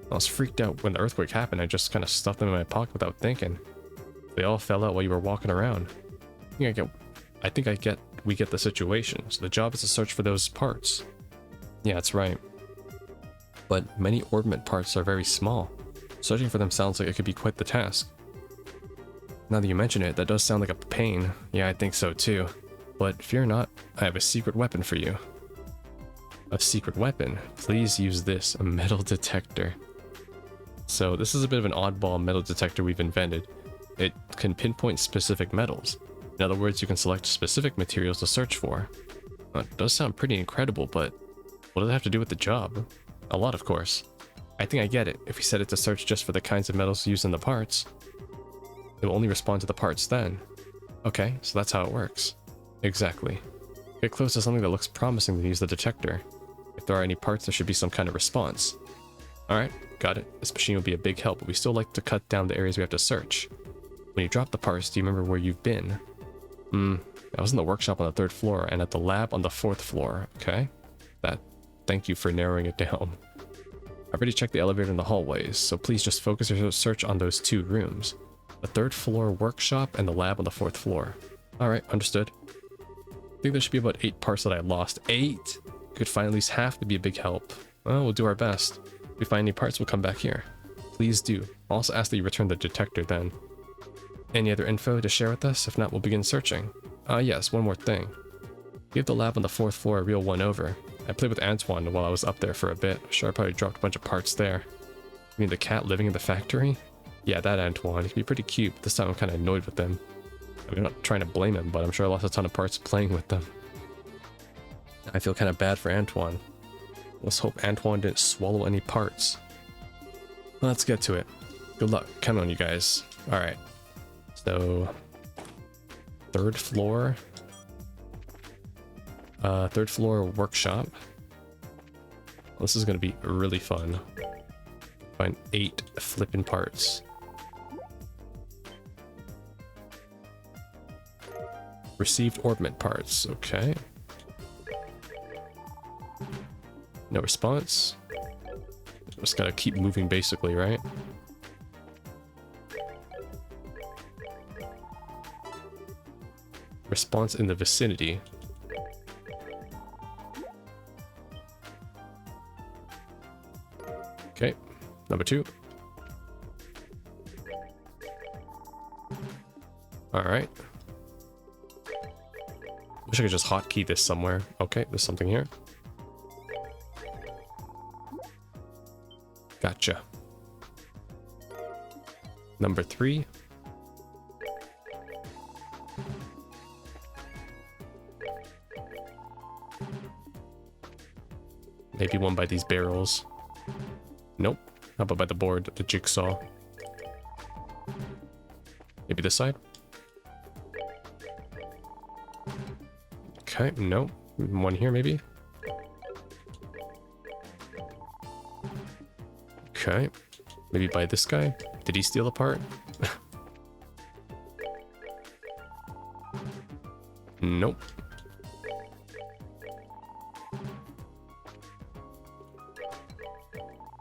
I was freaked out when the earthquake happened. I just kind of stuffed them in my pocket without thinking. They all fell out while you were walking around. I think we get the situation. So the job is to search for those parts. Yeah, that's right. But many orbment parts are very small. Searching for them sounds like it could be quite the task. Now that you mention it, that does sound like a pain. Yeah, I think so too. But fear not, I have a secret weapon for you. A secret weapon? Please use this, a metal detector. So this is a bit of an oddball metal detector we've invented. It can pinpoint specific metals. In other words, you can select specific materials to search for. It does sound pretty incredible, but what does it have to do with the job? A lot, of course. I think I get it. If we set it to search just for the kinds of metals used in the parts, it will only respond to the parts then. Okay, so that's how it works. Exactly. Get close to something that looks promising, then use the detector. If there are any parts, there should be some kind of response. Alright, got it. This machine will be a big help, but we still like to cut down the areas we have to search. When you drop the parts, do you remember where you've been? I was in the workshop on the 3rd floor and at the lab on the 4th floor. Okay. Thank you for narrowing it down. I've already checked the elevator and the hallways, so please just focus your search on those 2 rooms. The 3rd floor workshop and the lab on the 4th floor. Alright, understood. I think there should be about 8 parts that I lost. 8? Could find at least half to be a big help. Well, we'll do our best. If we find any parts, we'll come back here. Please do. I'll also ask that you return the detector then. Any other info to share with us? If not, we'll begin searching. Yes, one more thing. Give the lab on the 4th floor a real one-over. I played with Antoine while I was up there for a bit. Sure, I probably dropped a bunch of parts there. You mean the cat living in the factory? Yeah, that Antoine. He can be pretty cute, but this time I'm kind of annoyed with them. I mean, I'm not trying to blame him, but I'm sure I lost a ton of parts playing with them. I feel kind of bad for Antoine. Let's hope Antoine didn't swallow any parts. Let's get to it. Good luck. Count on you guys. Alright. So... 3rd floor. 3rd floor workshop. This is going to be really fun. Find 8 flippin' parts. Received orbment parts. Okay. No response. Just gotta keep moving basically, right? Response in the vicinity. Okay, number 2. Alright. Wish I could just hotkey this somewhere. Okay, there's something here. Gotcha. Number 3. Maybe one by these barrels. Nope. How about by the board, the jigsaw? Maybe this side? Okay, no. One here, maybe? Okay. Maybe by this guy? Did he steal a part? Nope.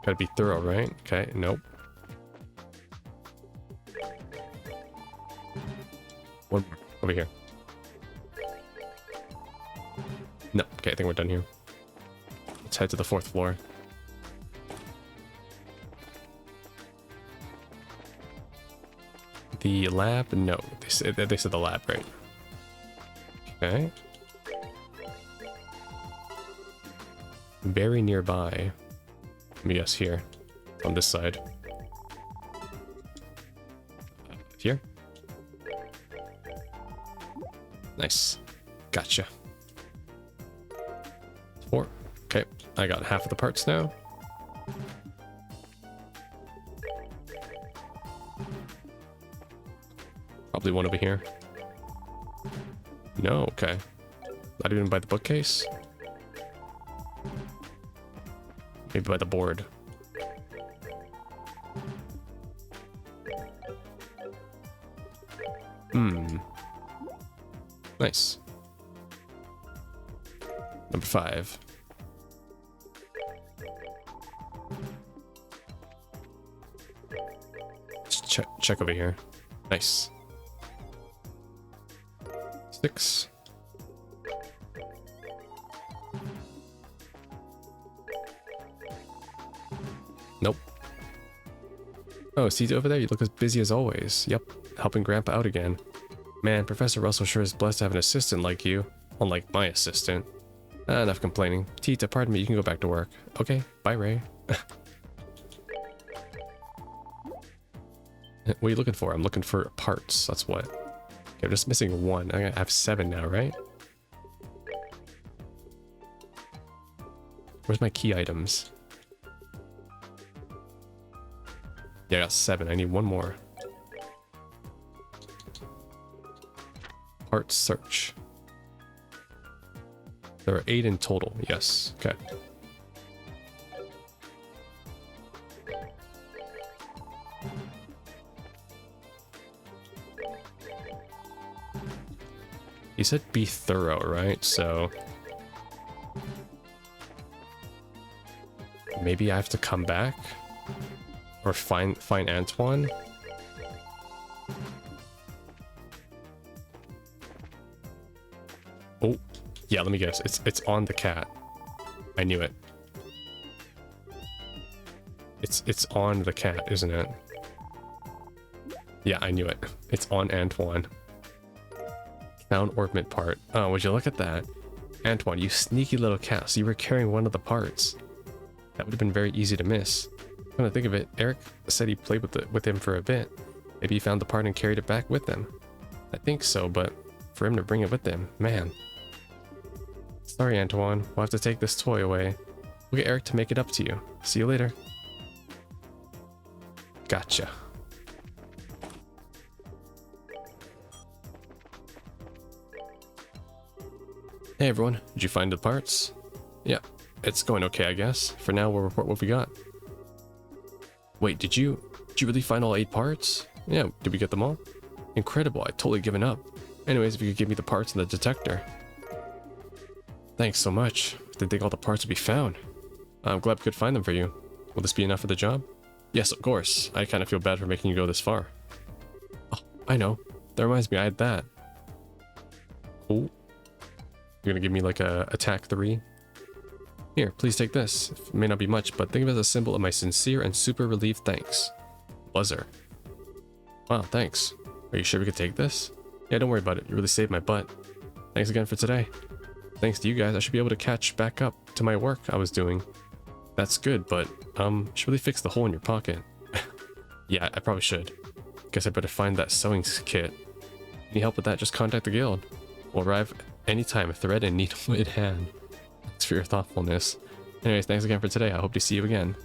Gotta be thorough, right? Okay, nope. One more. Over here. No, okay, I think we're done here. Let's head to the 4th floor. The lab? No, they said the lab, right? Okay. Very nearby. Let me guess here. On this side. Here? Nice. Gotcha. 4. Okay, I got half of the parts now. Probably one over here. No, okay. Not even by the bookcase? Maybe by the board. Nice. Number 5. Just check over here. Nice. 6. Nope. Oh, see over there? You look as busy as always. Yep, helping Grandpa out again. Man, Professor Russell sure is blessed to have an assistant like you. Unlike my assistant. Enough complaining. Tita, pardon me, you can go back to work. Okay, bye, Ray. What are you looking for? I'm looking for parts, that's what. Okay, I'm just missing 1. I have 7 now, right? Where's my key items? Yeah, I got 7. I need 1 more. Parts search. There are 8 in total. Yes. Okay. You said be thorough, right? So maybe I have to come back or find Antoine. Oh, yeah, let me guess. It's on the cat. I knew it. It's on the cat, isn't it? Yeah, I knew it. It's on Antoine. Found orbment part. Oh, would you look at that? Antoine, you sneaky little cat. So you were carrying one of the parts. That would have been very easy to miss. Come to think of it, Eric said he played with him for a bit. Maybe he found the part and carried it back with him. I think so, but for him to bring it with him, man. Sorry, Antoine. We'll have to take this toy away. We'll get Eric to make it up to you. See you later. Gotcha. Hey everyone, did you find the parts? Yeah, it's going okay, I guess. For now, we'll report what we got. Wait, did you really find all 8 parts? Yeah, did we get them all? Incredible, I'd totally given up. Anyways, if you could give me the parts and the detector. Thanks so much. Didn't think all the parts would be found. I'm glad we could find them for you. Will this be enough for the job? Yes, of course. I kind of feel bad for making you go this far. Oh, I know. That reminds me, I had that. Oh. You're gonna give me like a attack 3? Here, please take this. It may not be much, but think of it as a symbol of my sincere and super relieved thanks. Buzzer. Wow, thanks. Are you sure we could take this? Yeah, don't worry about it. You really saved my butt. Thanks again for today. Thanks to you guys, I should be able to catch back up to my work I was doing. That's good, but, you should really fix the hole in your pocket. Yeah, I probably should. Guess I better find that sewing kit. Need help with that, just contact the guild. We'll arrive anytime, thread and needle in hand. Thanks for your thoughtfulness. Anyways, thanks again for today. I hope to see you again.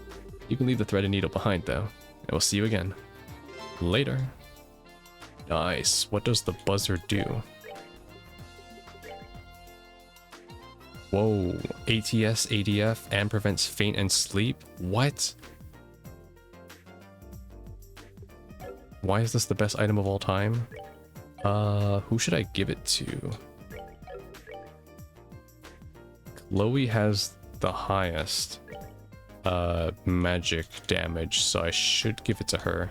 You can leave the thread and needle behind, though. And we'll see you again. Later. Nice. What does the buzzer do? Whoa. ATS, ADF, and prevents faint and sleep? What? Why is this the best item of all time? Who should I give it to? Chloe has the highest magic damage, so I should give it to her.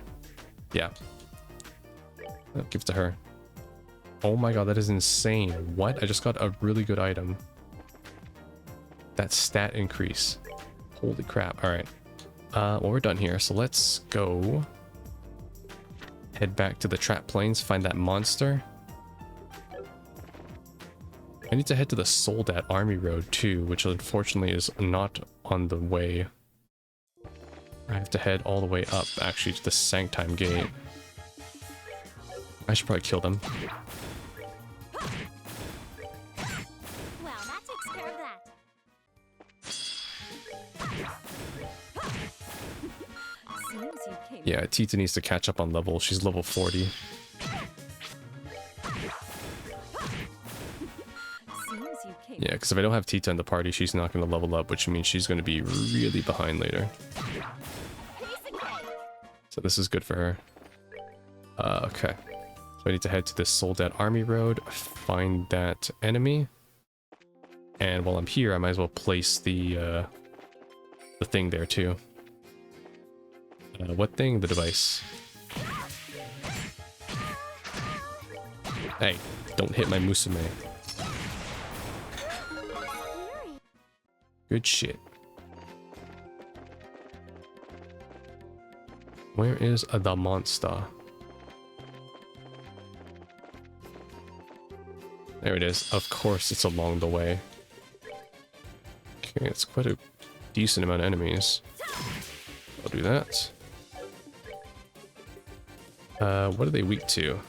Yeah. I'll give it to her. Oh my god, that is insane. What? I just got a really good item. That stat increase. Holy crap. Alright. Well, we're done here, so let's go head back to the trap plains, find that monster. I need to head to the Soldat Army Road too, which unfortunately is not on the way. I have to head all the way up, actually, to the Sanctime Gate. I should probably kill them. Well, that takes care of that. Seems you came. Yeah, Tita needs to catch up on level. She's level 40. Seems you came. Yeah, because if I don't have Tita in the party, she's not going to level up, which means she's going to be really behind later. Piece of cake. So this is good for her. Okay. So I need to head to this Soldat Army Road, find that enemy. And while I'm here, I might as well place the thing there too. What thing? The device. Hey, don't hit my Musume. Good shit. Where is the monster? There it is. Of course it's along the way. Okay, it's quite a decent amount of enemies. I'll do that. What are they weak to?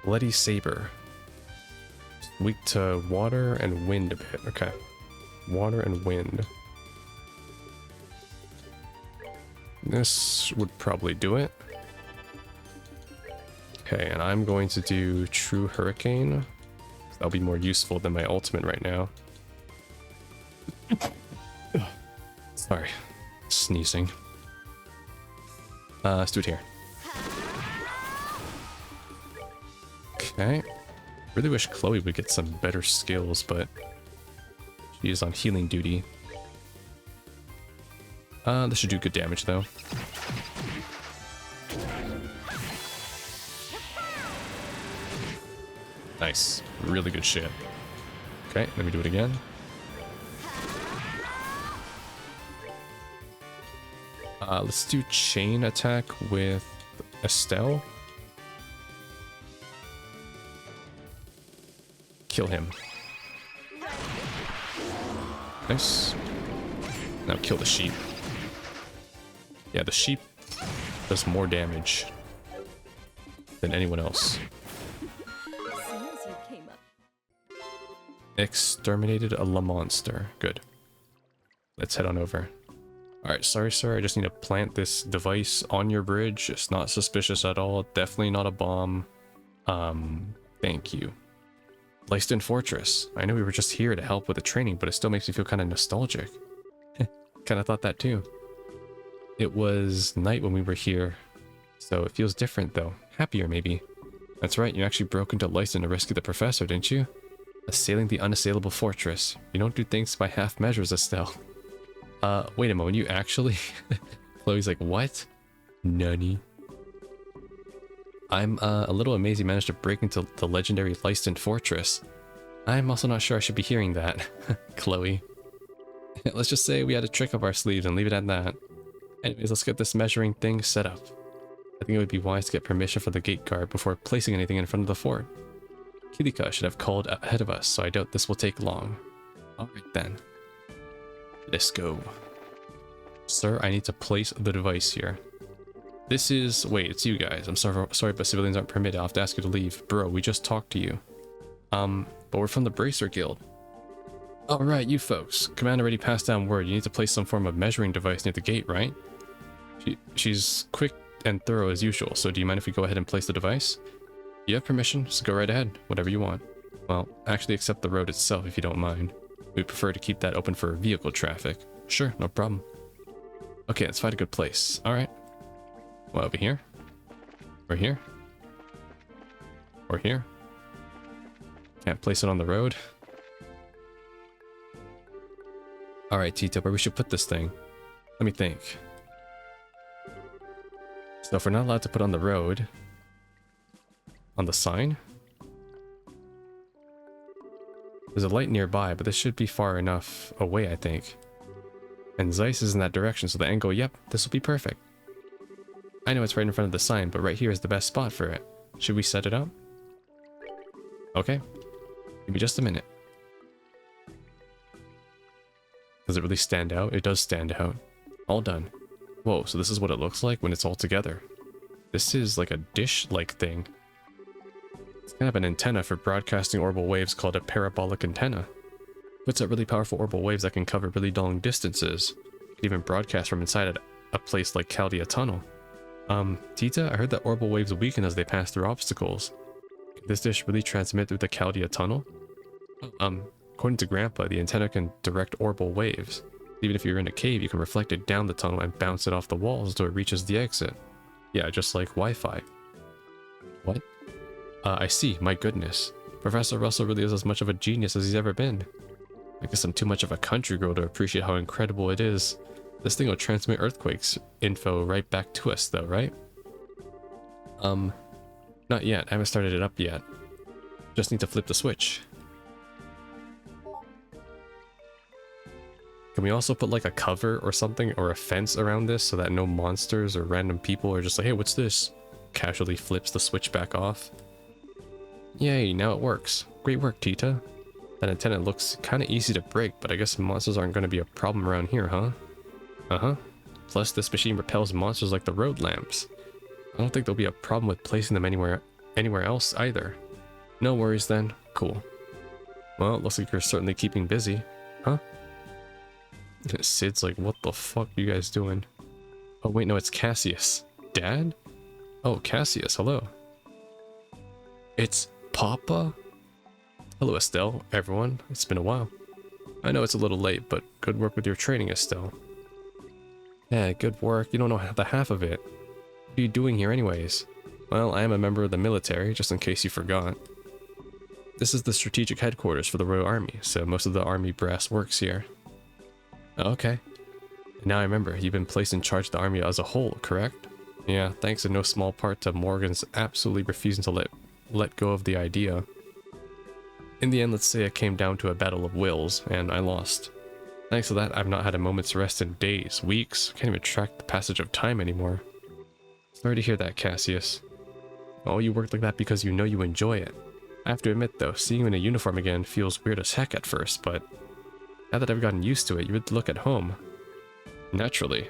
Bloody Saber. Weak to water and wind a bit. Okay. Water and wind. This would probably do it. Okay, and I'm going to do True Hurricane. That'll be more useful than my ultimate right now. Sorry. Sneezing. Let's do it here. Okay. Really wish Chloe would get some better skills, but she is on healing duty. This should do good damage though. Nice. Really good shit. Okay, let me do it again. Let's do chain attack with Estelle. Kill him. Nice. Now kill the sheep. Yeah, the sheep does more damage than anyone else. Seems you came up. Exterminated a monster. Good. Let's head on over. Alright, sorry sir, I just need to plant this device on your bridge. It's not suspicious at all. Definitely not a bomb. Thank you. Leiston Fortress. I know we were just here to help with the training, but it still makes me feel kind of nostalgic. Kind of thought that too. It was night when we were here, so it feels different though. Happier maybe. That's right, you actually broke into Leiston to rescue the professor, didn't you? Assailing the unassailable fortress. You don't do things by half measures, Estelle. Wait a moment, you actually? Chloe's like, what? Nunny. I'm a little amazed you managed to break into the legendary Leiston Fortress. I'm also not sure I should be hearing that. Chloe. Let's just say we had a trick up our sleeves and leave it at that. Anyways, let's get this measuring thing set up. I think it would be wise to get permission from the gate guard before placing anything in front of the fort. Kilika should have called ahead of us, so I doubt this will take long. Alright then. Let's go. Sir, I need to place the device here. This is... Wait, it's you guys. I'm sorry, but civilians aren't permitted. I'll have to ask you to leave. Bro, we just talked to you. But we're from the Bracer Guild. Alright, you folks. Command already passed down word. You need to place some form of measuring device near the gate, right? She's quick and thorough as usual, so do you mind if we go ahead and place the device? You have permission, so go right ahead. Whatever you want. Well, actually accept the road itself if you don't mind. We'd prefer to keep that open for vehicle traffic. Sure, no problem. Okay, let's find a good place. Alright. Well, over here? Or here? Or here? Can't place it on the road? Alright, Tito, where we should put this thing? Let me think. So if we're not allowed to put on the road... On the sign? There's a light nearby, but this should be far enough away, I think. And Zeiss is in that direction, so the angle, yep, this will be perfect. I know it's right in front of the sign, but right here is the best spot for it. Should we set it up? Okay. Give me just a minute. Does it really stand out? It does stand out. All done. Whoa, so this is what it looks like when it's all together. This is like a dish-like thing. It's kind of an antenna for broadcasting orbital waves called a parabolic antenna. Puts out really powerful orbital waves that can cover really long distances. You can even broadcast from inside a place like Chaldea Tunnel. Tita, I heard that orbital waves weaken as they pass through obstacles. Can this dish really transmit through the Chaldea Tunnel? According to Grandpa, the antenna can direct orbital waves. Even if you're in a cave, you can reflect it down the tunnel and bounce it off the walls until it reaches the exit. Yeah, just like Wi-Fi. What? I see, my goodness. Professor Russell really is as much of a genius as he's ever been. I guess I'm too much of a country girl to appreciate how incredible it is. This thing will transmit earthquakes info right back to us though, right? Not yet. I haven't started it up yet. Just need to flip the switch. Can we also put like a cover or something or a fence around this so that no monsters or random people are just like, hey, what's this? Casually flips the switch back off. Yay, now it works. Great work, Tita. That antenna looks kind of easy to break, but I guess monsters aren't going to be a problem around here, huh? Uh-huh. Plus, this machine repels monsters like the road lamps. I don't think there'll be a problem with placing them anywhere else either. No worries then. Cool. Well, it looks like you're certainly keeping busy. Huh? Sid's like, what the fuck are you guys doing? Oh wait, no, it's Cassius. Dad? Oh, Cassius, hello. It's Papa? Hello, Estelle, everyone. It's been a while. I know it's a little late, but good work with your training, Estelle. Yeah, good work. You don't know the half of it. What are you doing here anyways? Well, I am a member of the military, just in case you forgot. This is the strategic headquarters for the Royal Army, so most of the army brass works here. Okay. Now I remember, you've been placed in charge of the army as a whole, correct? Yeah, thanks in no small part to Morgan's absolutely refusing to let go of the idea. In the end, let's say it came down to a battle of wills, and I lost. Thanks to that, I've not had a moment's rest in days, weeks. Can't even track the passage of time anymore. Sorry to hear that, Cassius. Oh, you worked like that because you know you enjoy it. I have to admit though, seeing you in a uniform again feels weird as heck at first, but now that I've gotten used to it, you would look at home. Naturally.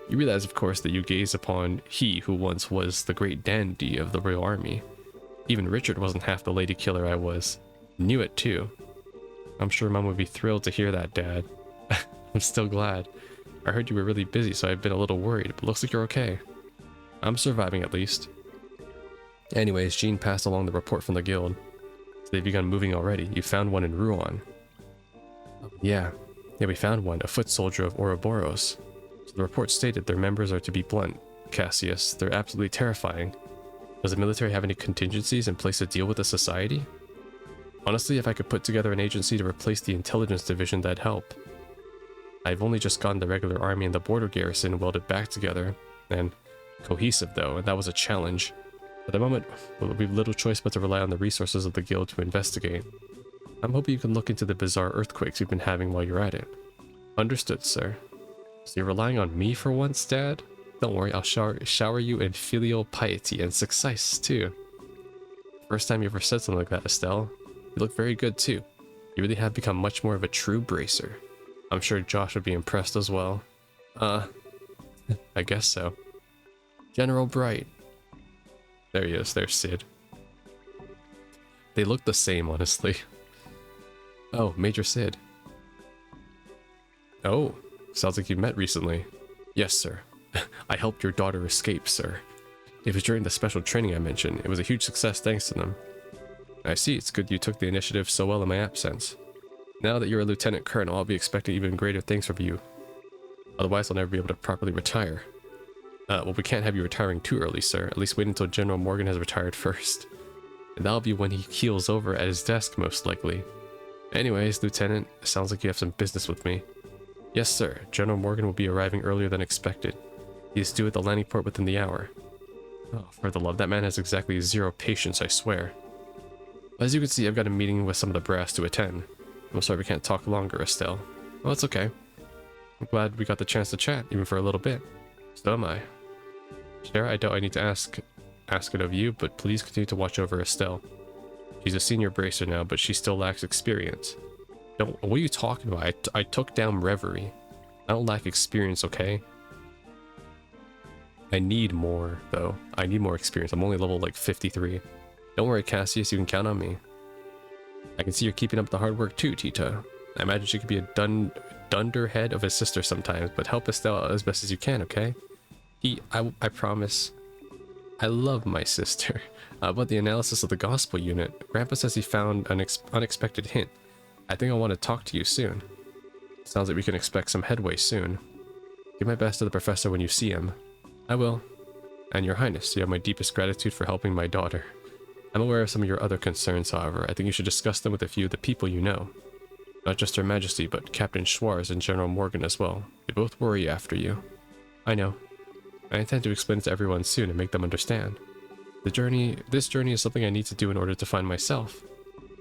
You realize, of course, that you gaze upon he who once was the great dandy of the Royal Army. Even Richard wasn't half the lady killer I was. Knew it too. I'm sure Mom would be thrilled to hear that, Dad. I'm still glad. I heard you were really busy, so I've been a little worried, but looks like you're okay. I'm surviving at least. Anyways, Jean passed along the report from the guild. They've begun moving already. You found one in Rouen. Yeah, we found one, a foot soldier of Ouroboros. So the report stated their members are, to be blunt, Cassius, they're absolutely terrifying. Does the military have any contingencies in place to deal with the society? Honestly, if I could put together an agency to replace the intelligence division, that'd help. I've only just gotten the regular army and the border garrison welded back together, and cohesive though, and that was a challenge. At the moment, we've little choice but to rely on the resources of the guild to investigate. I'm hoping you can look into the bizarre earthquakes we've been having while you're at it. Understood, sir. So you're relying on me for once, Dad? Don't worry, I'll shower you in filial piety and success, too. First time you ever said something like that, Estelle. You look very good, too. You really have become much more of a true bracer. I'm sure Josh would be impressed as well. I guess so. General Bright. There he is, there's Sid. They look the same, honestly. Oh, Major Sid. Oh, sounds like you've met recently. Yes, sir. I helped your daughter escape, sir. It was during the special training I mentioned. It was a huge success thanks to them. I see, it's good you took the initiative so well in my absence. Now that you're a lieutenant colonel, I'll be expecting even greater things from you. Otherwise, I'll never be able to properly retire. Well, we can't have you retiring too early, sir. At least wait until General Morgan has retired first. And that'll be when he keels over at his desk, most likely. Anyways, Lieutenant, it sounds like you have some business with me. Yes, sir. General Morgan will be arriving earlier than expected. He is due at the landing port within the hour. Oh, for the love, that man has exactly zero patience, I swear. As you can see, I've got a meeting with some of the brass to attend. I'm sorry we can't talk longer, Estelle. Well, it's okay. I'm glad we got the chance to chat, even for a little bit. So am I. Shara, I doubt I need to ask it of you, but please continue to watch over Estelle. She's a senior bracer now, but she still lacks experience. What are you talking about? I took down Reverie. I don't lack experience, okay? I need more, though. I need more experience. I'm only level like 53. Don't worry, Cassius, you can count on me. I can see you're keeping up the hard work too, Tita. I imagine she could be a dunderhead of a sister sometimes, but help Estelle as best as you can, okay? I promise. I love my sister. About the analysis of the gospel unit, Grandpa says he found an unexpected hint. I think I want to talk to you soon. Sounds like we can expect some headway soon. Give my best to the professor when you see him. I will. And your highness, you have my deepest gratitude for helping my daughter. I'm aware of some of your other concerns, however. I think you should discuss them with a few of the people you know. Not just Her Majesty, but Captain Schwarz and General Morgan as well. They both worry after you. I know. I intend to explain it to everyone soon and make them understand. This journey is something I need to do in order to find myself.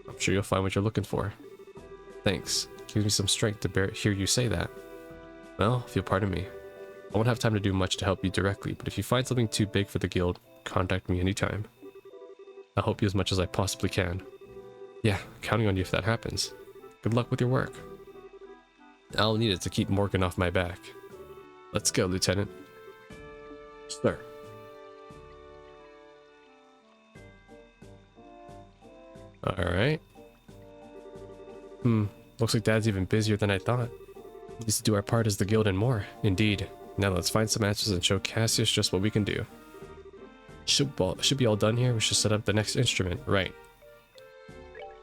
I'm sure you'll find what you're looking for. Thanks. Gives me some strength to hear you say that. Well, if you'll pardon me. I won't have time to do much to help you directly, but if you find something too big for the guild, contact me anytime. I'll help you as much as I possibly can. Yeah, counting on you if that happens. Good luck with your work. I'll need it to keep Morgan off my back. Let's go, Lieutenant. Sir. Alright. Looks like Dad's even busier than I thought. We need to do our part as the guild and more. Indeed. Now let's find some answers and show Cassius just what we can do. Should be all done here. We should set up the next instrument. Right.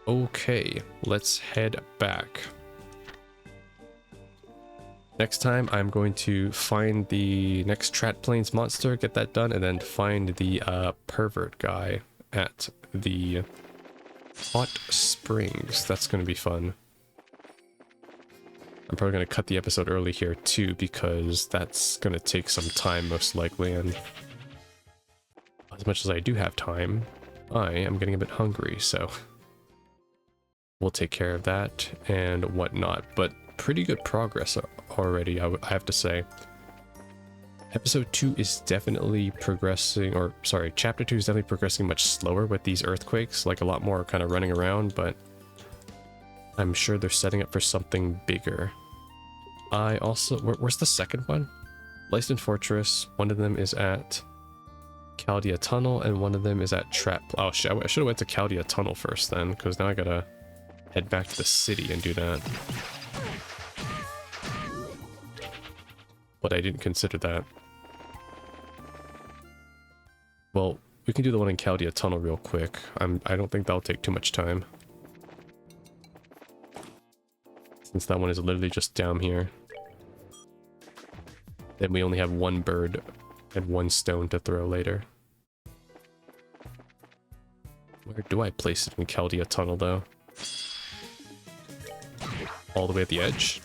Okay, let's head back. Next time, I'm going to find the next Trat Plains monster, get that done, and then find the pervert guy at the hot springs. That's going to be fun. I'm probably going to cut the episode early here too, because that's going to take some time most likely, and as much as I do have time, I am getting a bit hungry, so we'll take care of that and whatnot. But pretty good progress already, I have to say. Episode 2 is definitely progressing, or sorry, chapter 2 is definitely progressing much slower with these earthquakes, like a lot more kind of running around, but I'm sure they're setting up for something bigger. I also, where's the second one? Lyston Fortress, one of them is at Chaldea Tunnel, and one of them is at Trap. Oh shit, I should have went to Chaldea Tunnel first then, because now I gotta head back to the city and do that. But I didn't consider that. Well, we can do the one in Chaldea Tunnel real quick. I don't think that'll take too much time. since that one is literally just down here. Then we only have one bird and one stone to throw later. Where do I place it in Chaldea Tunnel, though? All the way at the edge?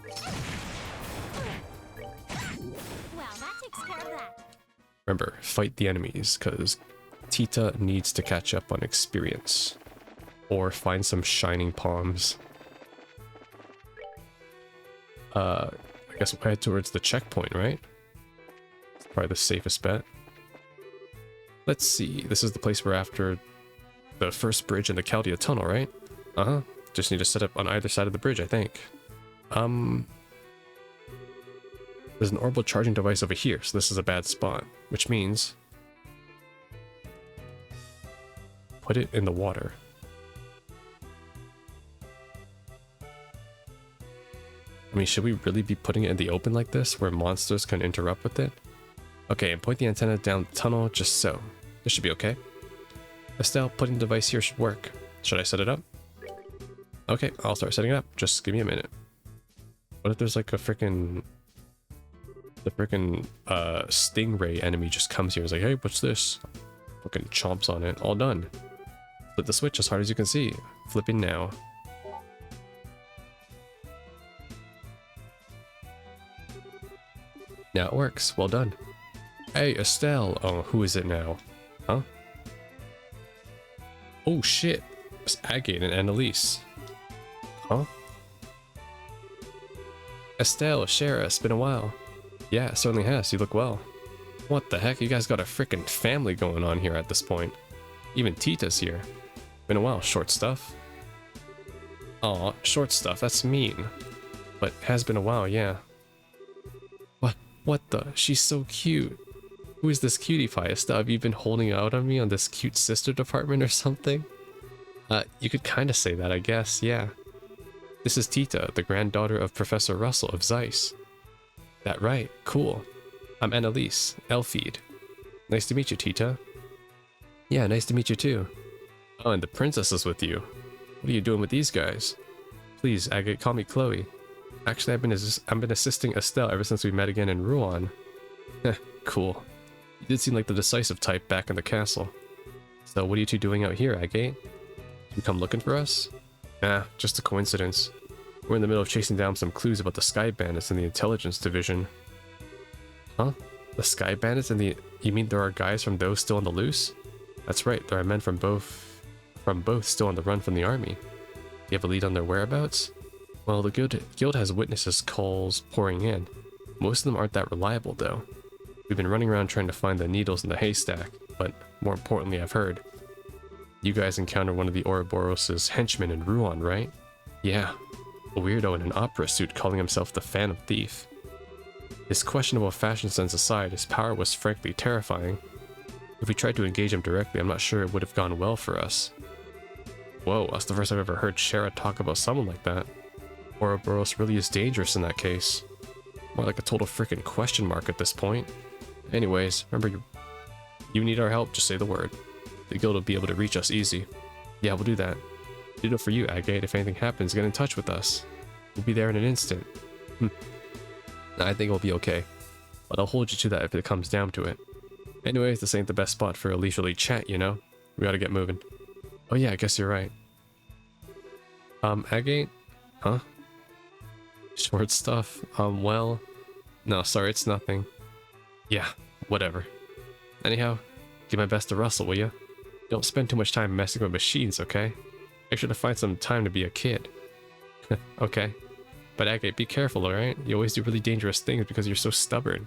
Well, that takes care of that. Remember, fight the enemies, because Tita needs to catch up on experience. Or find some shining palms. I guess we'll head towards the checkpoint, right? It's probably the safest bet. Let's see, this is the place we're after the first bridge in the Chaldea Tunnel, right? Uh-huh. Just need to set up on either side of the bridge, I think. There's an orbital charging device over here, so this is a bad spot. Which means... put it in the water. I mean, should we really be putting it in the open like this, where monsters can interrupt with it? Okay, and point the antenna down the tunnel, just so. This should be okay. Estelle, putting the device here should work. Should I set it up? Okay, I'll start setting it up. Just give me a minute. What if there's like a freaking... the freaking stingray enemy just comes here and is like, hey, what's this? Fucking chomps on it. All done. Flip the switch as hard as you can see. Flipping now. Now it works. Well done. Hey, Estelle. Oh, who is it now? Huh? Oh, shit. It's Agate and Annalise. Huh? Estelle, Shara, it's been a while. Yeah, it certainly has. You look well. What the heck? You guys got a freaking family going on here at this point. Even Tita's here. Been a while, short stuff. Aw, short stuff. That's mean. But has been a while, yeah. What the? She's so cute. Who is this cutie pie? Estelle, have you been holding out on me on this cute sister department or something? You could kind of say that, I guess, yeah. This is Tita, the granddaughter of Professor Russell of Zeiss. That right, cool. I'm Annalise, Elfriede. Nice to meet you, Tita. Yeah, nice to meet you too. Oh, and the princess is with you. What are you doing with these guys? Please, Agate, call me Chloe. Actually, I've been assisting Estelle ever since we met again in Rouen. Cool. You did seem like the decisive type back in the castle. So what are you two doing out here, Agate? You come looking for us? Nah, just a coincidence. We're in the middle of chasing down some clues about the Sky Bandits in the Intelligence Division. Huh? The Sky Bandits and the... You mean there are guys from those still on the loose? That's right, there are men from both still on the run from the army. You have a lead on their whereabouts? Well, the guild has witnesses calls pouring in. Most of them aren't that reliable, though. We've been running around trying to find the needles in the haystack, but more importantly, I've heard. You guys encountered one of the Ouroboros' henchmen in Rouen, right? Yeah. A weirdo in an opera suit calling himself the Phantom Thief. His questionable fashion sense aside, his power was frankly terrifying. If we tried to engage him directly, I'm not sure it would have gone well for us. Whoa, that's the first I've ever heard Shara talk about someone like that. Ouroboros really is dangerous in that case. More like a total freaking question mark at this point. Anyways, remember, you need our help, just say the word. The guild will be able to reach us easy. Yeah, we'll do that. Do it for you, Agate. If anything happens, get in touch with us. We'll be there in an instant. I think we'll be okay. But I'll hold you to that if it comes down to it. Anyways, this ain't the best spot for a leisurely chat, you know? We gotta get moving. Oh yeah, I guess you're right. Agate? Huh? Short stuff? Well... No, sorry, it's nothing. Yeah, whatever. Anyhow, give my best to Russell, will ya? Don't spend too much time messing with machines, okay? Make sure to find some time to be a kid. Okay. But Agate, be careful, alright? You always do really dangerous things because you're so stubborn.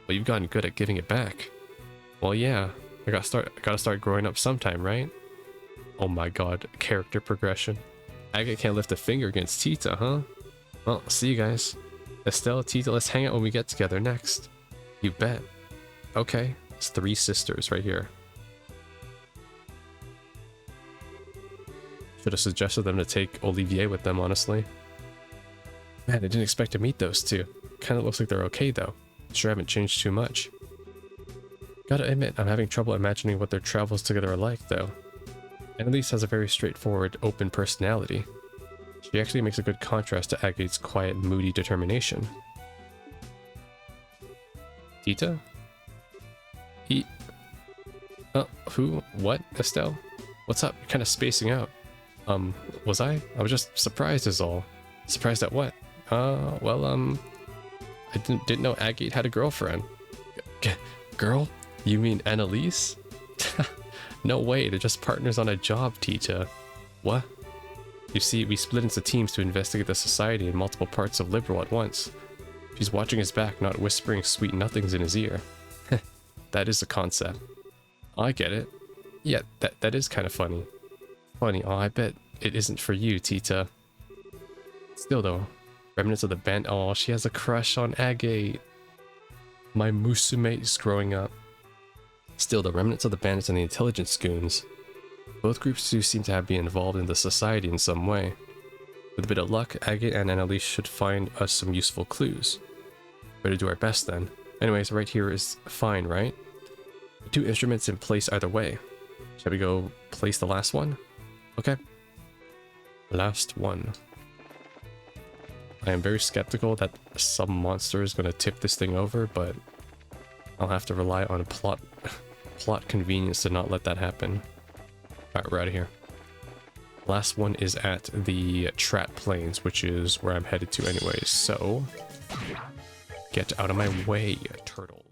Well, you've gotten good at giving it back. Well, yeah. I gotta start growing up sometime, right? Oh my god, character progression. Agate can't lift a finger against Tita, huh? Well, see you guys. Estelle, Tita, let's hang out when we get together next. You bet. Okay, it's 3 sisters right here. Should have suggested them to take Olivier with them, honestly. Man, I didn't expect to meet those two. Kinda looks like they're okay though. Sure haven't changed too much. Gotta admit, I'm having trouble imagining what their travels together are like though. Annalise has a very straightforward, open personality. She actually makes a good contrast to Agate's quiet, moody determination. Tita? Who? What? Estelle? What's up? You're kind of spacing out. Was I? I was just surprised is all. Surprised at what? I didn't know Agate had a girlfriend. Girl? You mean Annalise? No way, they're just partners on a job, Tita. What? You see, we split into teams to investigate the society in multiple parts of Liberal at once. She's watching his back, not whispering sweet nothings in his ear. That is the concept. I get it. Yeah, that is kind of funny. Funny, oh, I bet it isn't for you, Tita. Still though, remnants of the band. Oh, she has a crush on Agate. My Musume is growing up. Still, the remnants of the bandits and the intelligence goons. Both groups do seem to have been involved in the society in some way. With a bit of luck, Agate and Annalise should find us some useful clues. Better do our best then. Anyways, right here is fine, right? 2 instruments in place either way. Shall we go place the last one? Okay. Last one. I am very skeptical that some monster is going to tip this thing over, but I'll have to rely on plot convenience to not let that happen. Alright, we're out of here. Last one is at the Trat Plains, which is where I'm headed to anyways, so get out of my way, turtle.